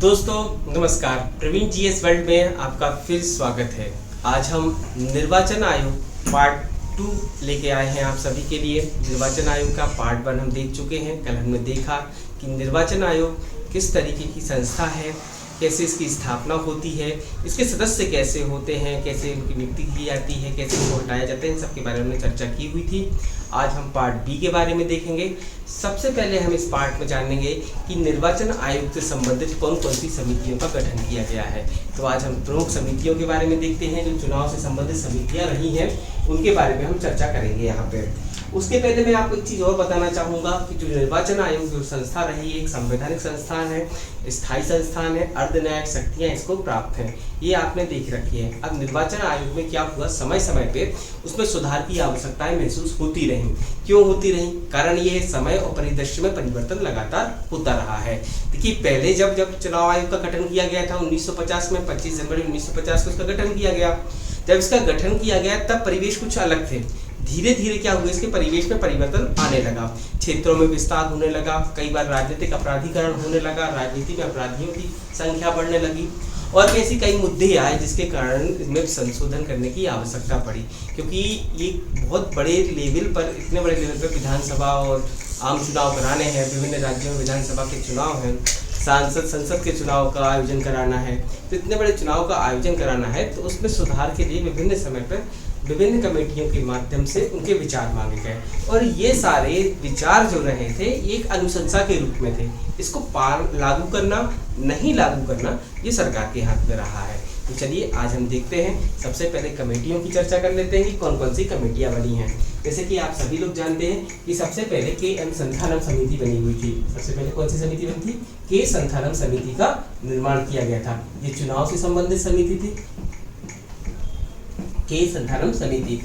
दोस्तों नमस्कार, Praveen GS world में आपका फिर स्वागत है। आज हम निर्वाचन आयोग पार्ट 2 लेके आए हैं आप सभी के लिए। निर्वाचन आयोग का पार्ट 1 हम देख चुके हैं। कल हमने देखा कि निर्वाचन आयोग किस तरीके की संस्था है, कैसे इसकी स्थापना होती है, इसके सदस्य कैसे होते हैं, कैसे इनकी नियुक्ति की जाती है, कैसे इनको हटाया जाता है, इन सब के बारे में चर्चा की हुई थी। आज हम पार्ट बी के बारे में देखेंगे। सबसे पहले हम इस पार्ट में जानेंगे कि निर्वाचन आयोग से संबंधित कौन कौन सी समितियों का गठन किया गया है। तो आज हम प्रमुख समितियों के बारे में देखते हैं, जो चुनाव से संबंधित समितियां रही हैं उनके बारे में हम चर्चा करेंगे यहाँ पे। उसके पहले मैं आपको एक चीज़ और बताना चाहूँगा कि जो निर्वाचन आयोग जो संस्था रही है, एक संवैधानिक संस्थान है, स्थायी संस्थान है, अर्धन्यायिक शक्तियाँ इसको प्राप्त हैं, ये आपने देख रखी है। अब निर्वाचन आयोग में क्या हुआ, समय समय पे उसमें सुधार की आवश्यकताएं महसूस होती रही। क्यों होती रही? कारण ये है समय और परिदृश्य में परिवर्तन लगातार होता रहा है। देखिए, पहले जब चुनाव आयोग का गठन किया गया था 1950 में, 25 जनवरी 1950 को इसका गठन किया गया। जब इसका गठन किया गया तब परिवेश कुछ अलग थे। धीरे धीरे क्या हुआ, इसके परिवेश में परिवर्तन आने लगा, क्षेत्रों में विस्तार होने लगा, कई बार राजनीतिक अपराधीकरण होने लगा, राजनीति में अपराधियों की संख्या बढ़ने लगी और ऐसी कई मुद्दे आए जिसके कारण इसमें संशोधन करने की आवश्यकता पड़ी। क्योंकि ये बहुत बड़े लेवल पर, इतने बड़े लेवल पर विधानसभा और आम चुनाव कराने हैं, विभिन्न राज्यों में विधानसभा के चुनाव हैं, संसद के चुनाव का आयोजन कराना है, तो इतने बड़े चुनाव का आयोजन कराना है, तो उसमें सुधार के लिए विभिन्न समय पर विभिन्न कमेटियों के माध्यम से उनके विचार मांगे गए और ये सारे विचार जो रहे थे एक अनुशंसा के रूप में थे। इसको लागू करना नहीं लागू करना ये सरकार के हाथ में रहा है। तो चलिए आज हम देखते हैं। सबसे पहले कमेटियों की चर्चा कर लेते हैं कि कौन कौन सी कमेटियां बनी हैं। जैसे कि आप सभी लोग जानते हैं कि सबसे पहले के संथानम समिति बनी हुई थी। सबसे पहले कौन सी समिति बनी थी? के संथानम समिति का निर्माण किया गया था। ये चुनाव से संबंधित समिति थी, के संथानम समिति।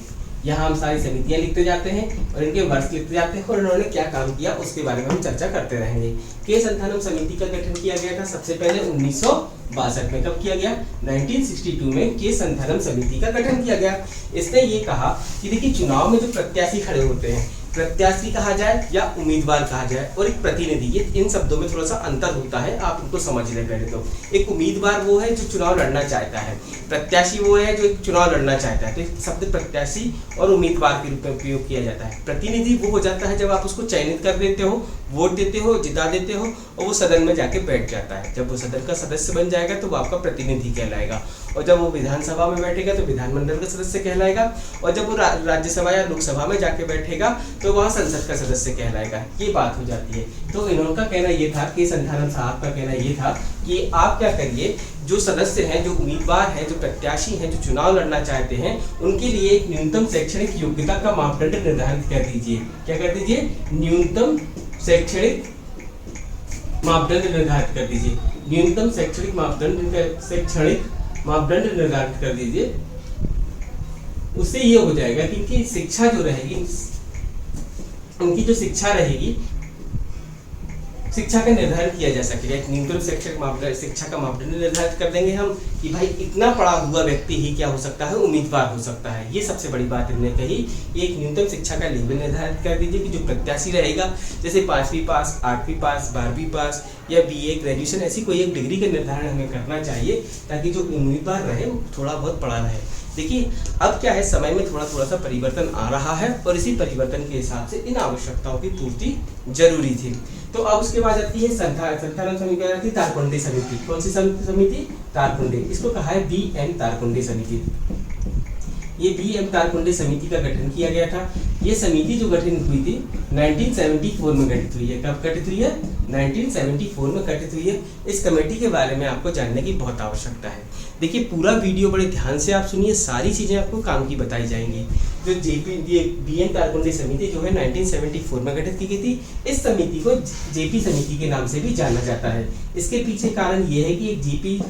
यहाँ हम सारी समितियां लिखते जाते हैं और इनके वर्ष लिखते जाते हैं और इन्होंने क्या काम किया उसके बारे में हम चर्चा करते रहेंगे। के संथानम समिति का गठन किया गया था सबसे पहले 1962 में। कब किया गया? 1962 में के संथानम समिति का गठन किया गया। इसने ये कहा कि देखिए, चुनाव में जो प्रत्याशी खड़े होते हैं, प्रत्याशी कहा जाए या उम्मीदवार कहा जाए, और एक प्रतिनिधि, ये इन शब्दों में थोड़ा सा अंतर होता है, आप इनको समझ लें पहले तो। एक उम्मीदवार वो है जो चुनाव लड़ना चाहता है, प्रत्याशी वो है जो चुनाव लड़ना चाहता है। तो शब्द प्रत्याशी और उम्मीदवार के रूप में उपयोग किया जाता है। प्रतिनिधि वो हो जाता है जब आप उसको चयनित कर देते हो, वोट देते हो, जिता देते हो और वो सदन में जाके बैठ जाता है। जब वो सदन का सदस्य बन जाएगा तो वो आपका प्रतिनिधि कहलाएगा, और जब वो विधानसभा में बैठेगा तो विधानमंडल का सदस्य कहलाएगा, और जब वो राज्यसभा या लोकसभा में जाके बैठेगा तो वह संसद का सदस्य कहलाएगा। ये बात हो जाती है। तो इन्होंने कहना ये था, के संथानम साहब का कहना ये था कि आप क्या करिए, जो सदस्य हैं, जो उम्मीदवार हैं, जो प्रत्याशी हैं, जो चुनाव लड़ना चाहते हैं, उनके लिए एक न्यूनतम शैक्षणिक योग्यता का मापदंड निर्धारित कर दीजिए। क्या कर दीजिए? न्यूनतम शैक्षणिक मापदंड निर्धारित कर दीजिए। न्यूनतम शैक्षणिक मापदंड निर्धारित कर दीजिए। उससे ये हो जाएगा कि इनकी शिक्षा जो रहेगी, उनकी जो शिक्षा रहेगी, शिक्षा का निर्धारण किया जा सकेगा। एक न्यूनतम शैक्षणिक मापदंड, शिक्षा का मापदंड निर्धारित कर देंगे हम कि भाई इतना पढ़ा हुआ व्यक्ति ही क्या हो सकता है? उम्मीदवार हो सकता है। ये सबसे बड़ी बात इन्होंने कही। एक न्यूनतम शिक्षा का लेवल निर्धारित कर दीजिए कि जो प्रत्याशी रहेगा, जैसे 5वीं पास, 8वीं पास, 12वीं पास या BA ग्रेजुएशन, ऐसी कोई एक डिग्री का निर्धारण हमें करना चाहिए ताकि जो उम्मीदवार रहे वो थोड़ा बहुत पढ़ा रहे। देखिए, अब क्या है, समय में थोड़ा सा परिवर्तन आ रहा है और इसी परिवर्तन के हिसाब से इन आवश्यकताओं की पूर्ति जरूरी थी। तो अब उसके बाद आती है संथानम समिति, तारकुंडे समिति। कौन सी समिति? तारकुंडे। इसको कहा है BM तारकुंडे समिति। ये BM तारकुंडे समिति का गठन किया गया था। ये समिति जो गठन हुई थी 1974 में गठित हुई है। कब गठित हुई है? 1974 में गठित हुई है। इस कमेटी के बारे में आपको जानने की बहुत आवश्यकता है। देखिए, पूरा वीडियो बड़े ध्यान से आप सुनिए, सारी चीज़ें आपको काम की बताई जाएंगी। जो BM तारकुंडे समिति जो है 1974 में गठित की गई थी। इस समिति को JP समिति के नाम से भी जाना जाता है। इसके पीछे कारण ये है कि एक JP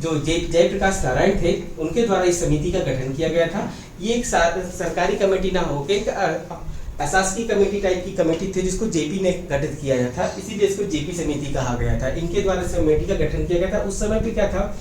जो जयप्रकाश नारायण थे, उनके द्वारा इस समिति का गठन किया गया था। ये एक सरकारी कमेटी ना होकर अशासकीय कमेटी टाइप की कमेटी थी जिसको JP ने गठित किया गया था, इसीलिए इसको JP समिति कहा गया था। इनके द्वारा समिति का गठन किया गया था। उस समय पे क्या था,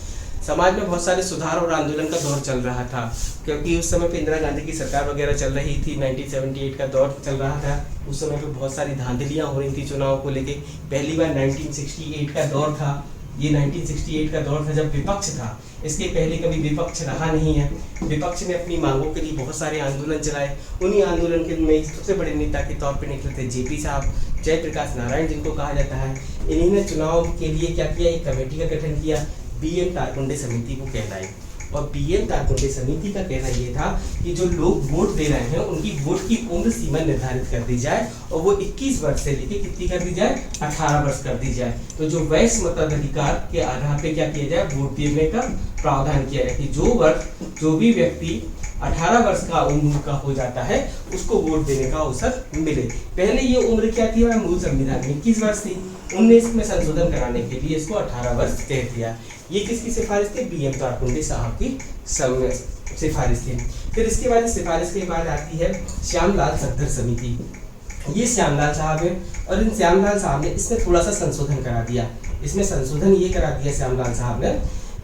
समाज में बहुत सारे सुधार और आंदोलन का दौर चल रहा था, क्योंकि उस समय पे इंदिरा गांधी की सरकार वगैरह चल रही थी। 1978 का दौर चल रहा था। उस समय पे बहुत सारी धांधलियाँ हो रही थी चुनाव को लेके। पहली बार 1968 का दौर था ये 1968 का दौर था जब विपक्ष था, इसके पहले कभी विपक्ष रहा नहीं है। विपक्ष ने अपनी मांगों के लिए बहुत सारे आंदोलन चलाए। उन्हीं आंदोलन के में सबसे बड़े नेता के तौर पर निकले थे जेपी साहब, जयप्रकाश नारायण जिनको कहा जाता है। इन्हीं ने चुनाव के लिए क्या किया, एक कमेटी का गठन किया, बीएम तारकुंडे समिति को कहलाई। और बीएम तारकुंडे समिति का कहना यह था कि जो लोग वोट दे रहे हैं उनकी वोट की उम्र सीमा निर्धारित कर दी जाए और वो 21 वर्ष से लेके कितनी कर दी जाए, 18 वर्ष कर दी जाए। तो जो वयस्क मताधिकार के आधार पे क्या किया जाए, वोट देने का प्रावधान किया जाए कि जो भी व्यक्ति 18 वर्ष का उम्र का हो जाता है उसको वोट देने का अवसर मिले। पहले ये उम्र क्या थी, मूल संविधान में 21 वर्ष थी। 19 में संशोधन कराने के लिए इसको 18 वर्ष कह दिया। ये किसकी सिफारिश थी, बीएम तारकुंडे साहब की सिफारिश थी। फिर इसके बाद सिफारिश के बाद आती है श्यामलाल सत्तर समिति। ये श्यामलाल साहब है और इन श्यामलाल साहब ने इसमें थोड़ा सा संशोधन करा दिया। इसमें संशोधन ये करा दिया श्यामलाल साहब ने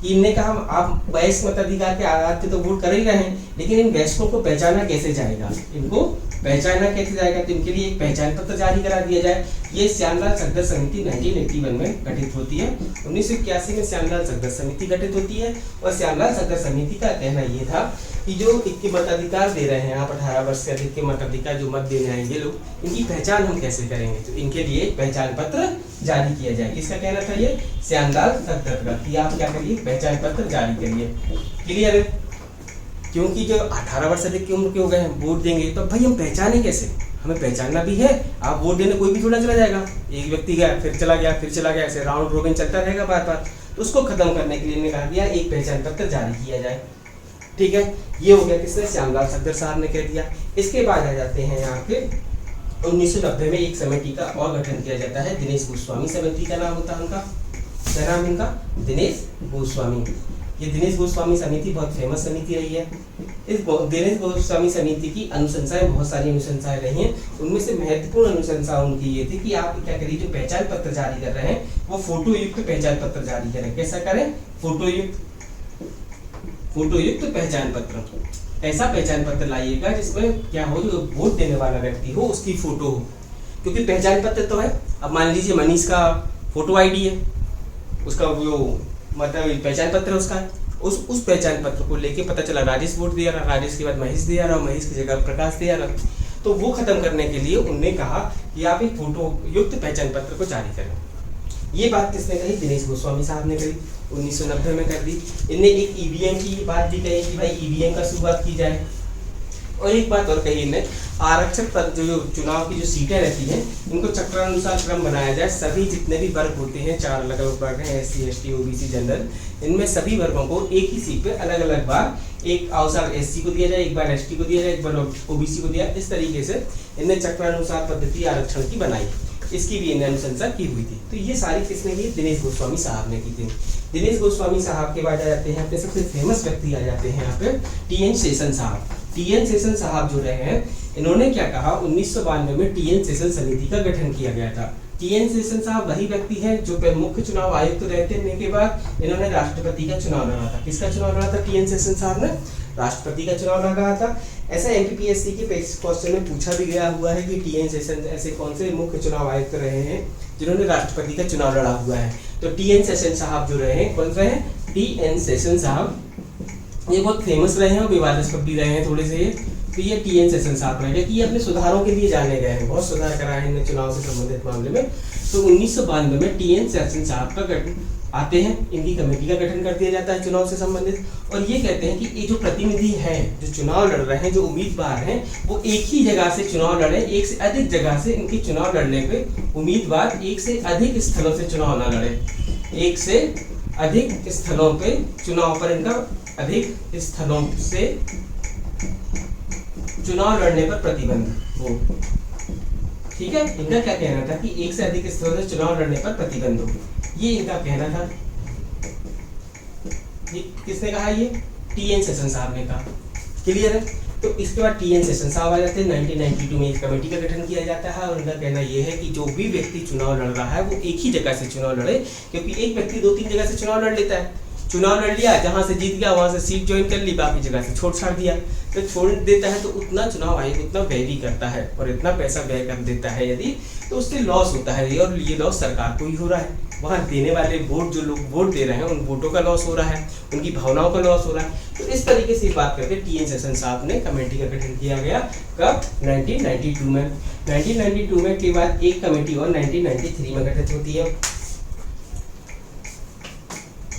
कि इनने कहा आप वयस्क मताधिकार के आधार पे तो वोट कर ही रहे हैं, लेकिन इन वयस्कों को पहचाना कैसे जाएगा, इनको पहचाना कैसे जाएगा, तो इनके लिए एक पहचान पत्र जारी करा दिया जाए। ये श्यामलाल सत्तर समिति 1981 में गठित होती है। 1981 में श्यामलाल सत्तर समिति गठित होती है और श्यामलाल सत्तर समिति का कहना ये था कि जो इनके मताधिकार दे रहे हैं आप 18 वर्ष से अधिक के मताधिकार जो मत देने आएंगे लोग, इनकी पहचान हम कैसे करेंगे, तो इनके लिए एक पहचान पत्र जारी किया जाए। किसका कहना था ये, श्यामलाल सत्तर का, कि आप क्या करिए, पहचान पत्र जारी करिए। क्लियर है, क्योंकि जो 18 वर्ष अधिक की उम्र के हो गए हैं वोट देंगे तो भाई हम पहचाने कैसे, हमें पहचानना भी है। आप वोट देने कोई भी थोड़ा चला जाएगा, एक व्यक्ति गया फिर चला गया फिर चला गया, ऐसे राउंड रोबिन चलता रहेगा बार बार। तो उसको खत्म करने के लिए इन्होंने कहा दिया एक पहचान पत्र जारी किया जाए। ठीक है, ये हो गया किसने, श्यामलाल सत्तर साहब ने कह दिया। इसके बाद आ जाते हैं यहाँ पे 1990 में एक समिति का और गठन किया जाता है, दिनेश गोस्वामी समिति का नाम होता है उनका। क्या नाम इनका, दिनेश गोस्वामी। ये दिनेश गोस्वामी समिति बहुत फेमस समिति रही है। इस दिनेश गोस्वामी समिति की अनुशंसाएं, बहुत सारी अनुशंसाएं रही हैं। उनमें से महत्वपूर्ण अनुशंसा उनकी ये थी कि आप क्या करिए, जो पहचान पत्र जारी कर रहे हैं वो फोटो युक्त पहचान पत्र जारी करें। कैसा करें, फोटो युक्त पहचान पत्र। ऐसा पहचान पत्र लाइएगा जिसमें क्या हो, जो वोट देने वाला व्यक्ति हो उसकी फोटो हो, क्योंकि पहचान पत्र तो है। अब मान लीजिए मनीष का फोटो आईडी है, उसका वो मतलब पहचान पत्र है उसका, उस पहचान पत्र को लेके पता चला राजेश वोट दिया रहा, राजेश के बाद महेश दिया रहा, महेश की जगह प्रकाश दिया रहा। तो वो खत्म करने के लिए उनने कहा कि आप एक फोटो युक्त पहचान पत्र को जारी करें। ये बात किसने कही, दिनेश गोस्वामी साहब ने कही, 1990 में कर दी। इनने एक ईवीएम की बात भी कही कि भाई ईवीएम का शुरुआत की जाए। और एक बात और कही इनने, आरक्षण पर जो चुनाव की जो सीटें रहती हैं इनको चक्रानुसार क्रम बनाया जाए। सभी जितने भी वर्ग होते हैं, 4 अलग अलग वर्ग हैं, SC ST OBC जनरल, इनमें सभी वर्गों को एक ही सीट पे अलग अलग बार एक अवसर SC को दिया जाए, एक बार ST को दिया जाए, एक बार OBC को दिया। इस तरीके से इनने चक्रानुसार पद्धति आरक्षण की बनाई, इसकी भी इन्हें अनुशंसा की हुई थी। तो ये सारी किसने की, दिनेश गोस्वामी साहब ने की थी। दिनेश गोस्वामी साहब के बाद आ जाते हैं अपने सबसे फेमस व्यक्ति आ जाते हैं यहाँ पे TN शेषन साहब। TN शेषन साहब जो रहे हैं, इन्होंने क्या कहा, 1992 में TN शेषन समिति का गठन किया गया था। TN शेषन साहब वही व्यक्ति हैं जो मुख्य चुनाव आयुक्त रहने के बाद इन्होंने राष्ट्रपति का चुनाव लड़ा था। किसका चुनाव लड़ा था, TN शेषन साहब ने राष्ट्रपति का चुनाव लड़ा था। ऐसा MPPSC के क्वेश्चन में पूछा भी गया हुआ है कि TN शेषन ऐसे कौन से मुख्य चुनाव आयुक्त रहे हैं जिन्होंने राष्ट्रपति का चुनाव लड़ा हुआ है। तो TN शेषन साहब जो रहे हैं, कौन रहे हैं, TN शेषन साहब। ये बहुत फेमस रहे हैं और विवादास्पद भी रहे हैं थोड़े से। तो ये TN शेषन साहब रहे कि ये अपने सुधारों के लिए जाने गए हैं, बहुत सुधार कराए हैं चुनाव से संबंधित मामले में। तो 1992 में TN शेषन साहब का गठन आते हैं, इनकी कमेटी का गठन कर दिया जाता है चुनाव से संबंधित। और ये कहते हैं कि ये जो प्रतिनिधि हैं, जो चुनाव लड़ रहे हैं, जो उम्मीदवार हैं, वो एक ही जगह से चुनाव लड़े, एक से अधिक जगह से इनके चुनाव लड़ने पे उम्मीदवार एक से अधिक स्थलों से चुनाव न लड़े। एक से अधिक स्थलों पे चुनाव पर इनका अधिक स्थलों से चुनाव लड़ने पर प्रतिबंध हो। ठीक है, इनका क्या कहना था कि एक से अधिक स्थलों से चुनाव लड़ने पर प्रतिबंध हो, ये इनका कहना था। ये किसने कहा, ये TN शेषन साहब ने कहा। क्लियर है। तो इसके बाद TN शेषन साहब आ जाते हैं। 1992 में एक कमेटी का गठन किया जाता है और उनका कहना यह है कि जो भी व्यक्ति चुनाव लड़ रहा है वो एक ही जगह से चुनाव लड़े, क्योंकि एक व्यक्ति 2-3 जगह से चुनाव लड़ लेता है। चुनाव लड़ लिया, जहां से जीत गया वहां से सीट ज्वाइन कर ली, बाकी जगह से छोड़ छाड़ दिया। तो छोड़ देता है तो उतना चुनाव आयोग उतना व्यय भी करता है और इतना पैसा व्यय कर देता है यदि, तो उससे लॉस होता है और ये लॉस सरकार को ही हो रहा है। वहाँ देने वाले वोट, जो लोग वोट दे रहे हैं उन वोटों का लॉस हो रहा है, उनकी भावनाओं का लॉस हो रहा है। तो इस तरीके से बात करके टी.एन. सेशन साहब ने कमेटी का गठन किया गया कब? 1992 में। 1992 में के बाद एक कमेटी और 1993 में गठित होती है।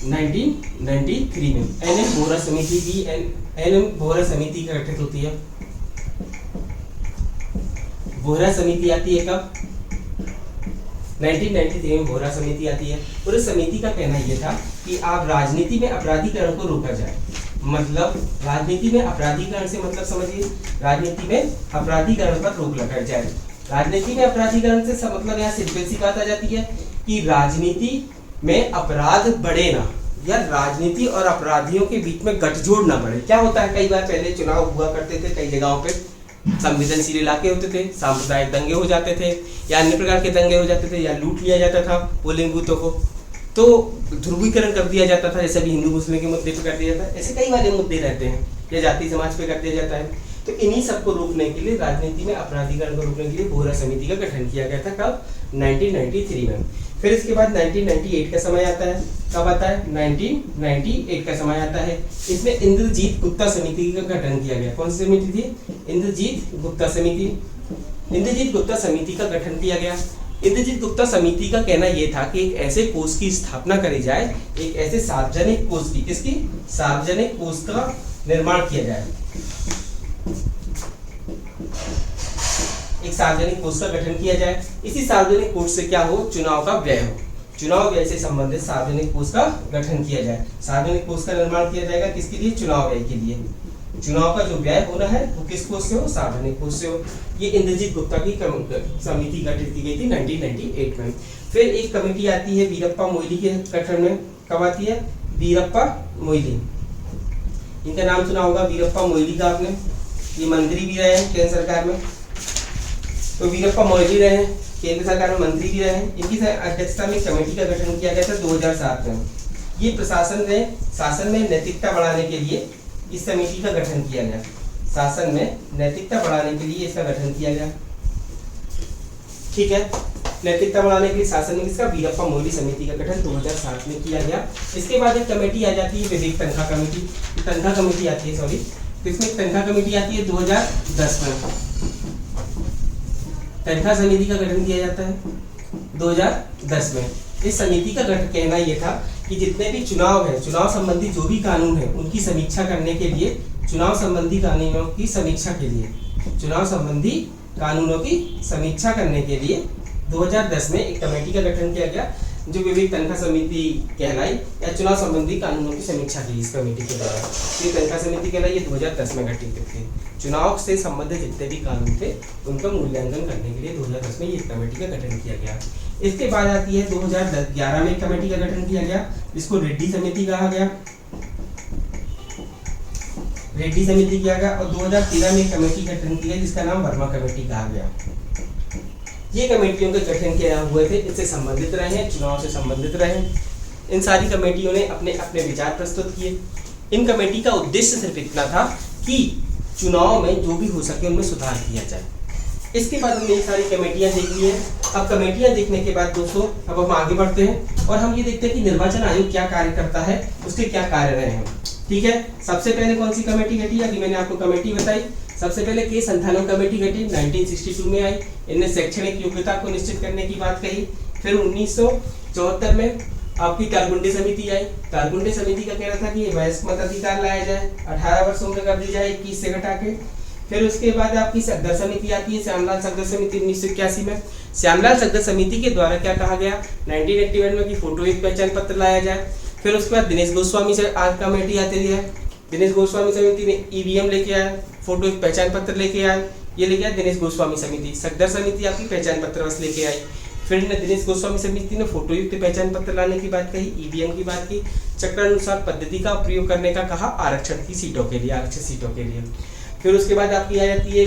1993 में एन.एम. बोहरा समिति की एन.एम. बोहरा समिति का गठित होती है। बोहरा समिति आती है कब? 1993 में बोहरा समिति आती है। और इस समिति का कहना यह था कि आप राजनीति में अपराधीकरण को रोका जाए। मतलब राजनीति में अपराधीकरण से मतलब समझिए, राजनीति में अपराधीकरण पर रोक लगाई जाए। राजनीति में अपराधीकरण से मतलब यहाँ सिंपल सी बात आ जाती है कि राजनीति में अपराध बढ़े ना, या राजनीति और अपराधियों के बीच में गठजोड़ ना बढ़े। क्या होता है, कई बार पहले चुनाव हुआ करते थे, कई जगहों पे संवेदनशील इलाके होते थे, सांप्रदायिक दंगे हो जाते थे या अन्य प्रकार के दंगे हो जाते थे, या लूट लिया जाता था पोलिंग बूथों को, तो ध्रुवीकरण कर दिया जाता था, जैसे भी हिंदू मुस्लिम के मुद्दे पे कर दिया जाता है। ऐसे कई वाले मुद्दे रहते हैं, या जाति समाज पे कर दिया जाता है। तो इन्हीं सबको रोकने के लिए, राजनीति में अपराधीकरण को रोकने के लिए बोहरा समिति का गठन किया गया था। कब? 1993 में। फिर इसके बाद 1998 का समय आता है। कब आता है? 1998 का समय आता है। इसमें इंद्रजीत गुप्ता समिति का गठन किया गया। कौन सी समिति थी? इंद्रजीत गुप्ता समिति। इंद्रजीत गुप्ता समिति का गठन किया गया। इंद्रजीत गुप्ता समिति का कहना यह था कि एक ऐसे कोष की स्थापना करी जाए, एक ऐसे सार्वजनिक कोष की, किसकी? सार्वजनिक कोष का निर्माण किया जाए, एक सार्वजनिक कोष का गठन किया जाए। इसी सार्वजनिक कोष से क्या हो? चुनाव का व्यय हो, चुनाव व्यय से संबंधित सार्वजनिक कोष का गठन किया जाए। सार्वजनिक कोष का निर्माण किया जाएगा किसके लिए? चुनाव व्यय के लिए। चुनाव का जो व्यय हो रहा है वो किस कोष से हो? सार्वजनिक कोष से हो। ये इंद्रजीत गुप्ता की समिति गठित की गई थी 1998 में। फिर एक कमेटी आती है वीरप्पा मोइली के गठन में। कब आती है? वीरप्पा मोइली। इनका नाम सुना होगा, वीरप्पा मोइली का आपने। ये मंत्री भी रहे हैं केंद्र सरकार में, तो वीरप्पा मोइली रहे हैं, केंद्र सरकार में मंत्री भी रहे हैं। इनकी अध्यक्षता में कमेटी का गठन किया गया था 2007 में। ये शासन में नैतिकता बढ़ाने के लिए इस समिति का गठन किया गया। शासन में नैतिकता बढ़ाने के लिए इसका गठन किया गया। ठीक है, नैतिकता बढ़ाने के लिए शासन में इसका वीरप्पा मोइली समिति का गठन 2007 में किया गया। इसके बाद एक कमेटी आ जाती है विवेक तनखा कमेटी। तनखा कमेटी आती है, सॉरी, इसमें तनखा कमेटी आती है 2010 में। तनखा समिति का गठन किया जाता है 2010 में। इस समिति का गठन कहना यह था कि जितने भी चुनाव है, चुनाव संबंधी जो भी कानून है उनकी समीक्षा करने के लिए, चुनाव संबंधी कानूनों की समीक्षा के लिए, चुनाव संबंधी कानूनों की समीक्षा करने के लिए 2010 में एक कमेटी का गठन किया गया, जो विवेक तनखा समिति कहलाई, या चुनाव संबंधी कानूनों की समीक्षा की इस कमेटी के द्वारा। ये तनखा समिति कहलाई, ये 2010 में गठित थी। चुनाव से संबंधित जितने भी कानून थे उनका मूल्यांकन करने के लिए 2010 में ये कमेटी का गठन किया गया। इसके बाद आती है 2011 में कमेटी का गठन किया गया, जिसको रेड्डी समिति कहा गया। रेड्डी समिति किया गया। और 2013 में कमेटी गठन किया जिसका नाम वर्मा कमेटी कहा गया। ये कमेटियों के गठन किए हुए थे, इससे संबंधित रहे हैं, चुनाव से संबंधित रहे। इन सारी कमेटियों ने अपने अपने विचार प्रस्तुत किए। इन कमेटी का उद्देश्य सिर्फ इतना था कि चुनाव में जो भी हो सके उनमें सुधार किया जाए। इसके बाद हमने ये सारी कमेटियां देख ली हैं। अब कमेटियां देखने के बाद दोस्तों अब हम आगे बढ़ते हैं और हम ये देखते हैं कि निर्वाचन आयोग क्या कार्य करता है, उसके क्या कार्य रहे हैं। ठीक है, सबसे पहले कौन सी कमेटी घटी? अभी मैंने आपको कमेटी बताई। सबसे पहले के संथानम कमेटी घटी, 1962 में आई। इनने शैक्षणिक योग्यता को निश्चित करने की बात कही। फिर 1974 में आपकी तारगुंडे समिति आई। तारगुंडे समिति का कहना था कि ये वयस्क मताधिकार लाया जाए, 18 वर्ष उम्र कर दी जाए 21 से घटा के। फिर उसके बाद आपकी सगदर समिति आती है, श्यामलाल सगदर समिति 1981 में। श्यामलाल सगदर समिति के द्वारा क्या कहा गया 1981 में कि फोटोयुक्त पहचान पत्र लाया जाए। फिर उसके बाद दिनेश गोस्वामी से आज कमेटी आती है। दिनेश गोस्वामी समिति ने ईवीएम लेके आया, फोटोयुक्त पहचान पत्र लेके आया, ये लेके आया दिनेश गोस्वामी समिति। सगदर समिति आपकी पहचान पत्र बस लेके आई। फिर दिनेश गोस्वामी समिति ने फोटोयुक्त पहचान पत्र लाने की बात कही, ईवीएम की बात की, चक्रानुसार पद्धति का प्रयोग करने का कहा आरक्षण की सीटों के लिए, आरक्षित सीटों के लिए। फिर उसके बाद आपकी आ जाती है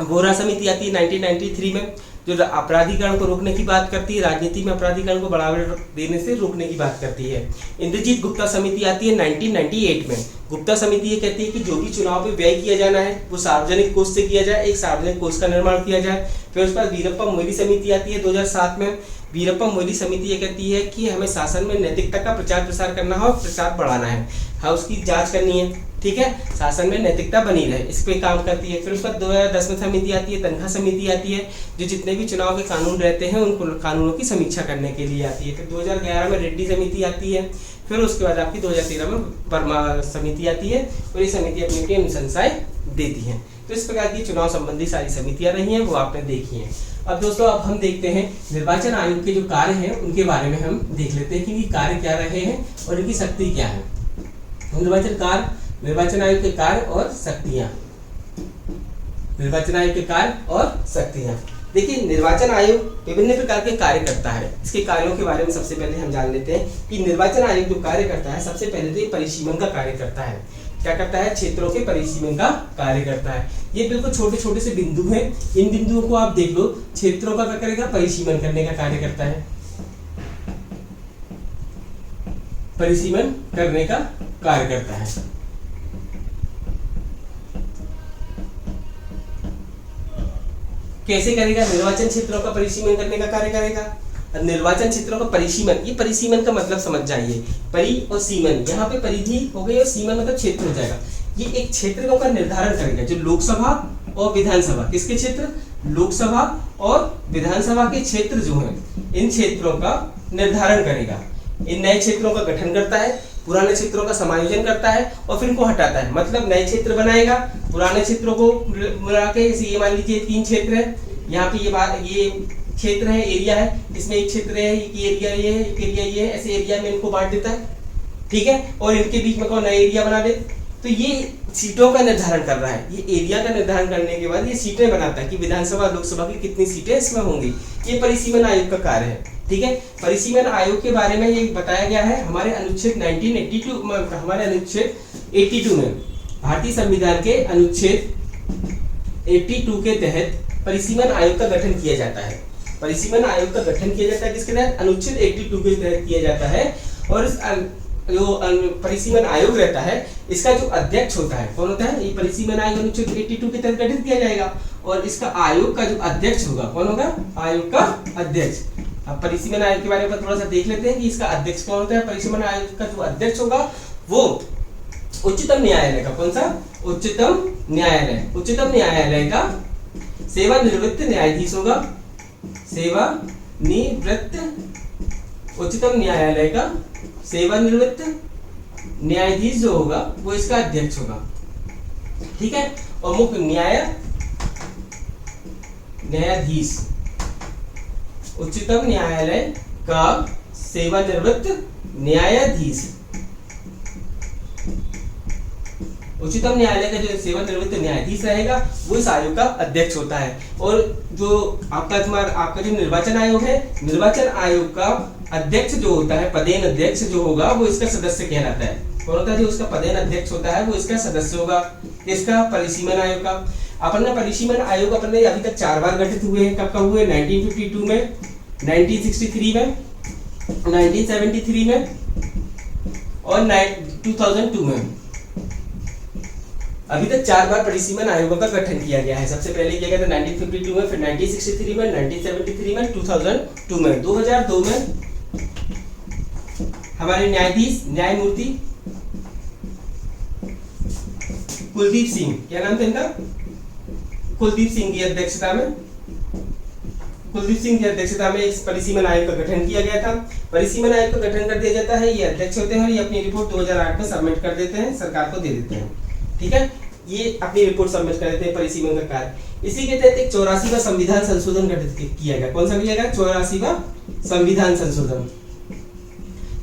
बोहरा समिति आती है 1993 में, जो अपराधीकरण को रोकने की बात करती है, राजनीति में अपराधीकरण को बढ़ावा देने से रोकने की बात करती है। इंद्रजीत गुप्ता समिति आती है 1998 में। गुप्ता समिति ये कहती है कि जो भी चुनाव पे व्यय किया जाना है वो सार्वजनिक कोष से किया जाए, एक सार्वजनिक कोष का निर्माण किया जाए। फिर उसके बाद वीरप्पा मोइली समिति आती है 2007 में। वीरप्पा मोइली समिति ये कहती है कि हमें शासन में नैतिकता का प्रचार प्रसार करना है और प्रचार बढ़ाना है, हाँ उसकी जांच करनी है, ठीक है, शासन में नैतिकता बनी रहे, इस पे काम करती है। फिर उसके बाद 2010 में समिति आती है, तनखा समिति आती है, जो जितने भी चुनाव के कानून रहते हैं उन कानूनों की समीक्षा करने के लिए आती है। फिर 2011 में रेड्डी समिति आती है, फिर उसके बाद आपकी 2013 में वर्मा समिति आती है और ये समिति अपनी अपनी अनुशंसाएं देती हैं। तो इस प्रकार की चुनाव संबंधी सारी समितियां रही हैं, वो आपने देखी हैं। अब दोस्तों अब हम देखते हैं निर्वाचन आयोग के जो कार्य हैं उनके बारे में हम देख लेते हैं कि इनके कार्य क्या रहे हैं और इनकी शक्ति क्या है। निर्वाचन आयोग के कार्य और शक्तियां, निर्वाचन आयोग के कार्य और शक्तियां। देखिए निर्वाचन आयोग विभिन्न प्रकार के कार्य करता है, इसके कार्यों के बारे में सबसे पहले हम जान लेते हैं कि निर्वाचन आयोग जो कार्य करता है, सबसे पहले तो ये परिसीमन का कार्य करता है। क्या करता है? क्षेत्रों के परिसीमन का कार्य करता है। ये बिल्कुल छोटे छोटे से बिंदु हैं, इन बिंदुओं को आप देख लो, क्षेत्रों का क्या करेगा? परिसीमन करने का कार्य करता है, परिसीमन करने का कार्य करता है। कैसे करेगा? निर्वाचन क्षेत्रों का परिसीमन करने का कार्य करेगा। निर्वाचन क्षेत्रों का परिसीमन, ये परिसीमन का मतलब समझ जाइए, परि और सीमन, यहाँ पे परिधि हो गई और सीमन मतलब क्षेत्र हो जाएगा। ये एक क्षेत्र का निर्धारण करेगा, जो लोकसभा और विधानसभा, किसके क्षेत्र? लोकसभा और विधानसभा के क्षेत्र जो हैं, इन क्षेत्रों का निर्धारण करेगा। इन नए क्षेत्रों का गठन करता है, पुराने क्षेत्रों का समायोजन करता है और फिर इनको हटाता है। मतलब नए क्षेत्र बनाएगा, पुराने क्षेत्रों को मिला के, ये मान लीजिए 3 क्षेत्र है, यहाँ पे ये क्षेत्र है, एरिया है, इसमें एक क्षेत्र है, एक एरिया ये है, एक एरिया ये है, ऐसे एरिया में इनको बांट देता है, ठीक है, और इनके बीच में कोई नया एरिया बना दे। तो ये सीटों का निर्धारण कर रहा है, ये एरिया का निर्धारण करने के बाद ये सीटें बनाता है कि विधानसभा लोकसभा की कितनी सीटें इसमें होंगी। ये परिसीमन आयोग का कार्य है, ठीक है। परिसीमन आयोग के बारे में ये बताया गया है हमारे अनुच्छेद 1982, हमारे अनुच्छेद 82 में, भारतीय संविधान के अनुच्छेद 82 के तहत परिसीमन आयोग का गठन किया जाता है। परिसीमन आयोग का गठन किया जाता है किसके तहत? अनुच्छेद 82 के तहत किया जाता है। और इस जो परिसीमन आयोग रहता है, इसका जो अध्यक्ष होता है, कौन होता है? ये परिसीमन आयोग अनुच्छेद 82 के तहत गठित किया जाएगा और इसका आयोग का जो अध्यक्ष होगा, कौन होगा? आयोग का अध्यक्ष। अब परिसीमन आयोग के बारे में थोड़ा सा देख लेते हैं कि इसका अध्यक्ष कौन होता है। परिसीमन आयोग का जो अध्यक्ष होगा वो उच्चतम न्यायालय का, कौन सा? उच्चतम न्यायालय, उच्चतम न्यायालय का सेवानिवृत्त न्यायाधीश होगा। सेवानिवृत्त, उच्चतम न्यायालय का सेवानिवृत्त न्यायाधीश जो होगा वो इसका अध्यक्ष होगा, ठीक है। और मुख्य न्यायाधीश, उच्चतम न्यायालय का सेवानिवृत्त न्यायाधीश, उच्चतम न्यायालय का जो सेवानिवृत्त न्यायाधीश रहेगा वो इस आयोग का अध्यक्ष होता है। और जो आपका जो निर्वाचन आयोग है, निर्वाचन आयोग का अध्यक्ष जो होता है, पदेन अध्यक्ष जो होगा वो इसका सदस्य कहलाता है। कौन होता है? जो इसका पदेन अध्यक्ष होता है वो इसका सदस्य होगा। इसका परिसीमन आयोग का अपना परिसीमन आयोग अपने अभी तक 4 बार गठित हुए हैं। कब हुए? 1952 में, 1963 में, 1973 में और 2002 में। अभी तक 4 बार परिसीमन आयोगों का गठन किया गया है। सबसे पहले किया गया था 1952 में, फिर 1963 में, 1973 में, 2002 में। 2002 में हमारे न्यायाधीश, न्यायमूर्ति कुलदीप सिंह, क्या नाम था इनका? कुलदीप सिंह की अध्यक्षता में, कुलदीप सिंह की अध्यक्षता में इस परिसीमन आयोग का गठन किया गया था। परिसीमन आयोग का गठन कर दिया जाता है, ये अध्यक्ष होते हैं और ये अपनी रिपोर्ट 2008 में सबमिट कर देते हैं, सरकार को दे देते हैं, ठीक है। ये अपनी रिपोर्ट सबमिट कर देते हैं परिसीमन का कार्य। इसी के तहत एक 84वां संविधान संशोधन गठित किया गया। कौन सा किया गया? 84वां संविधान संशोधन।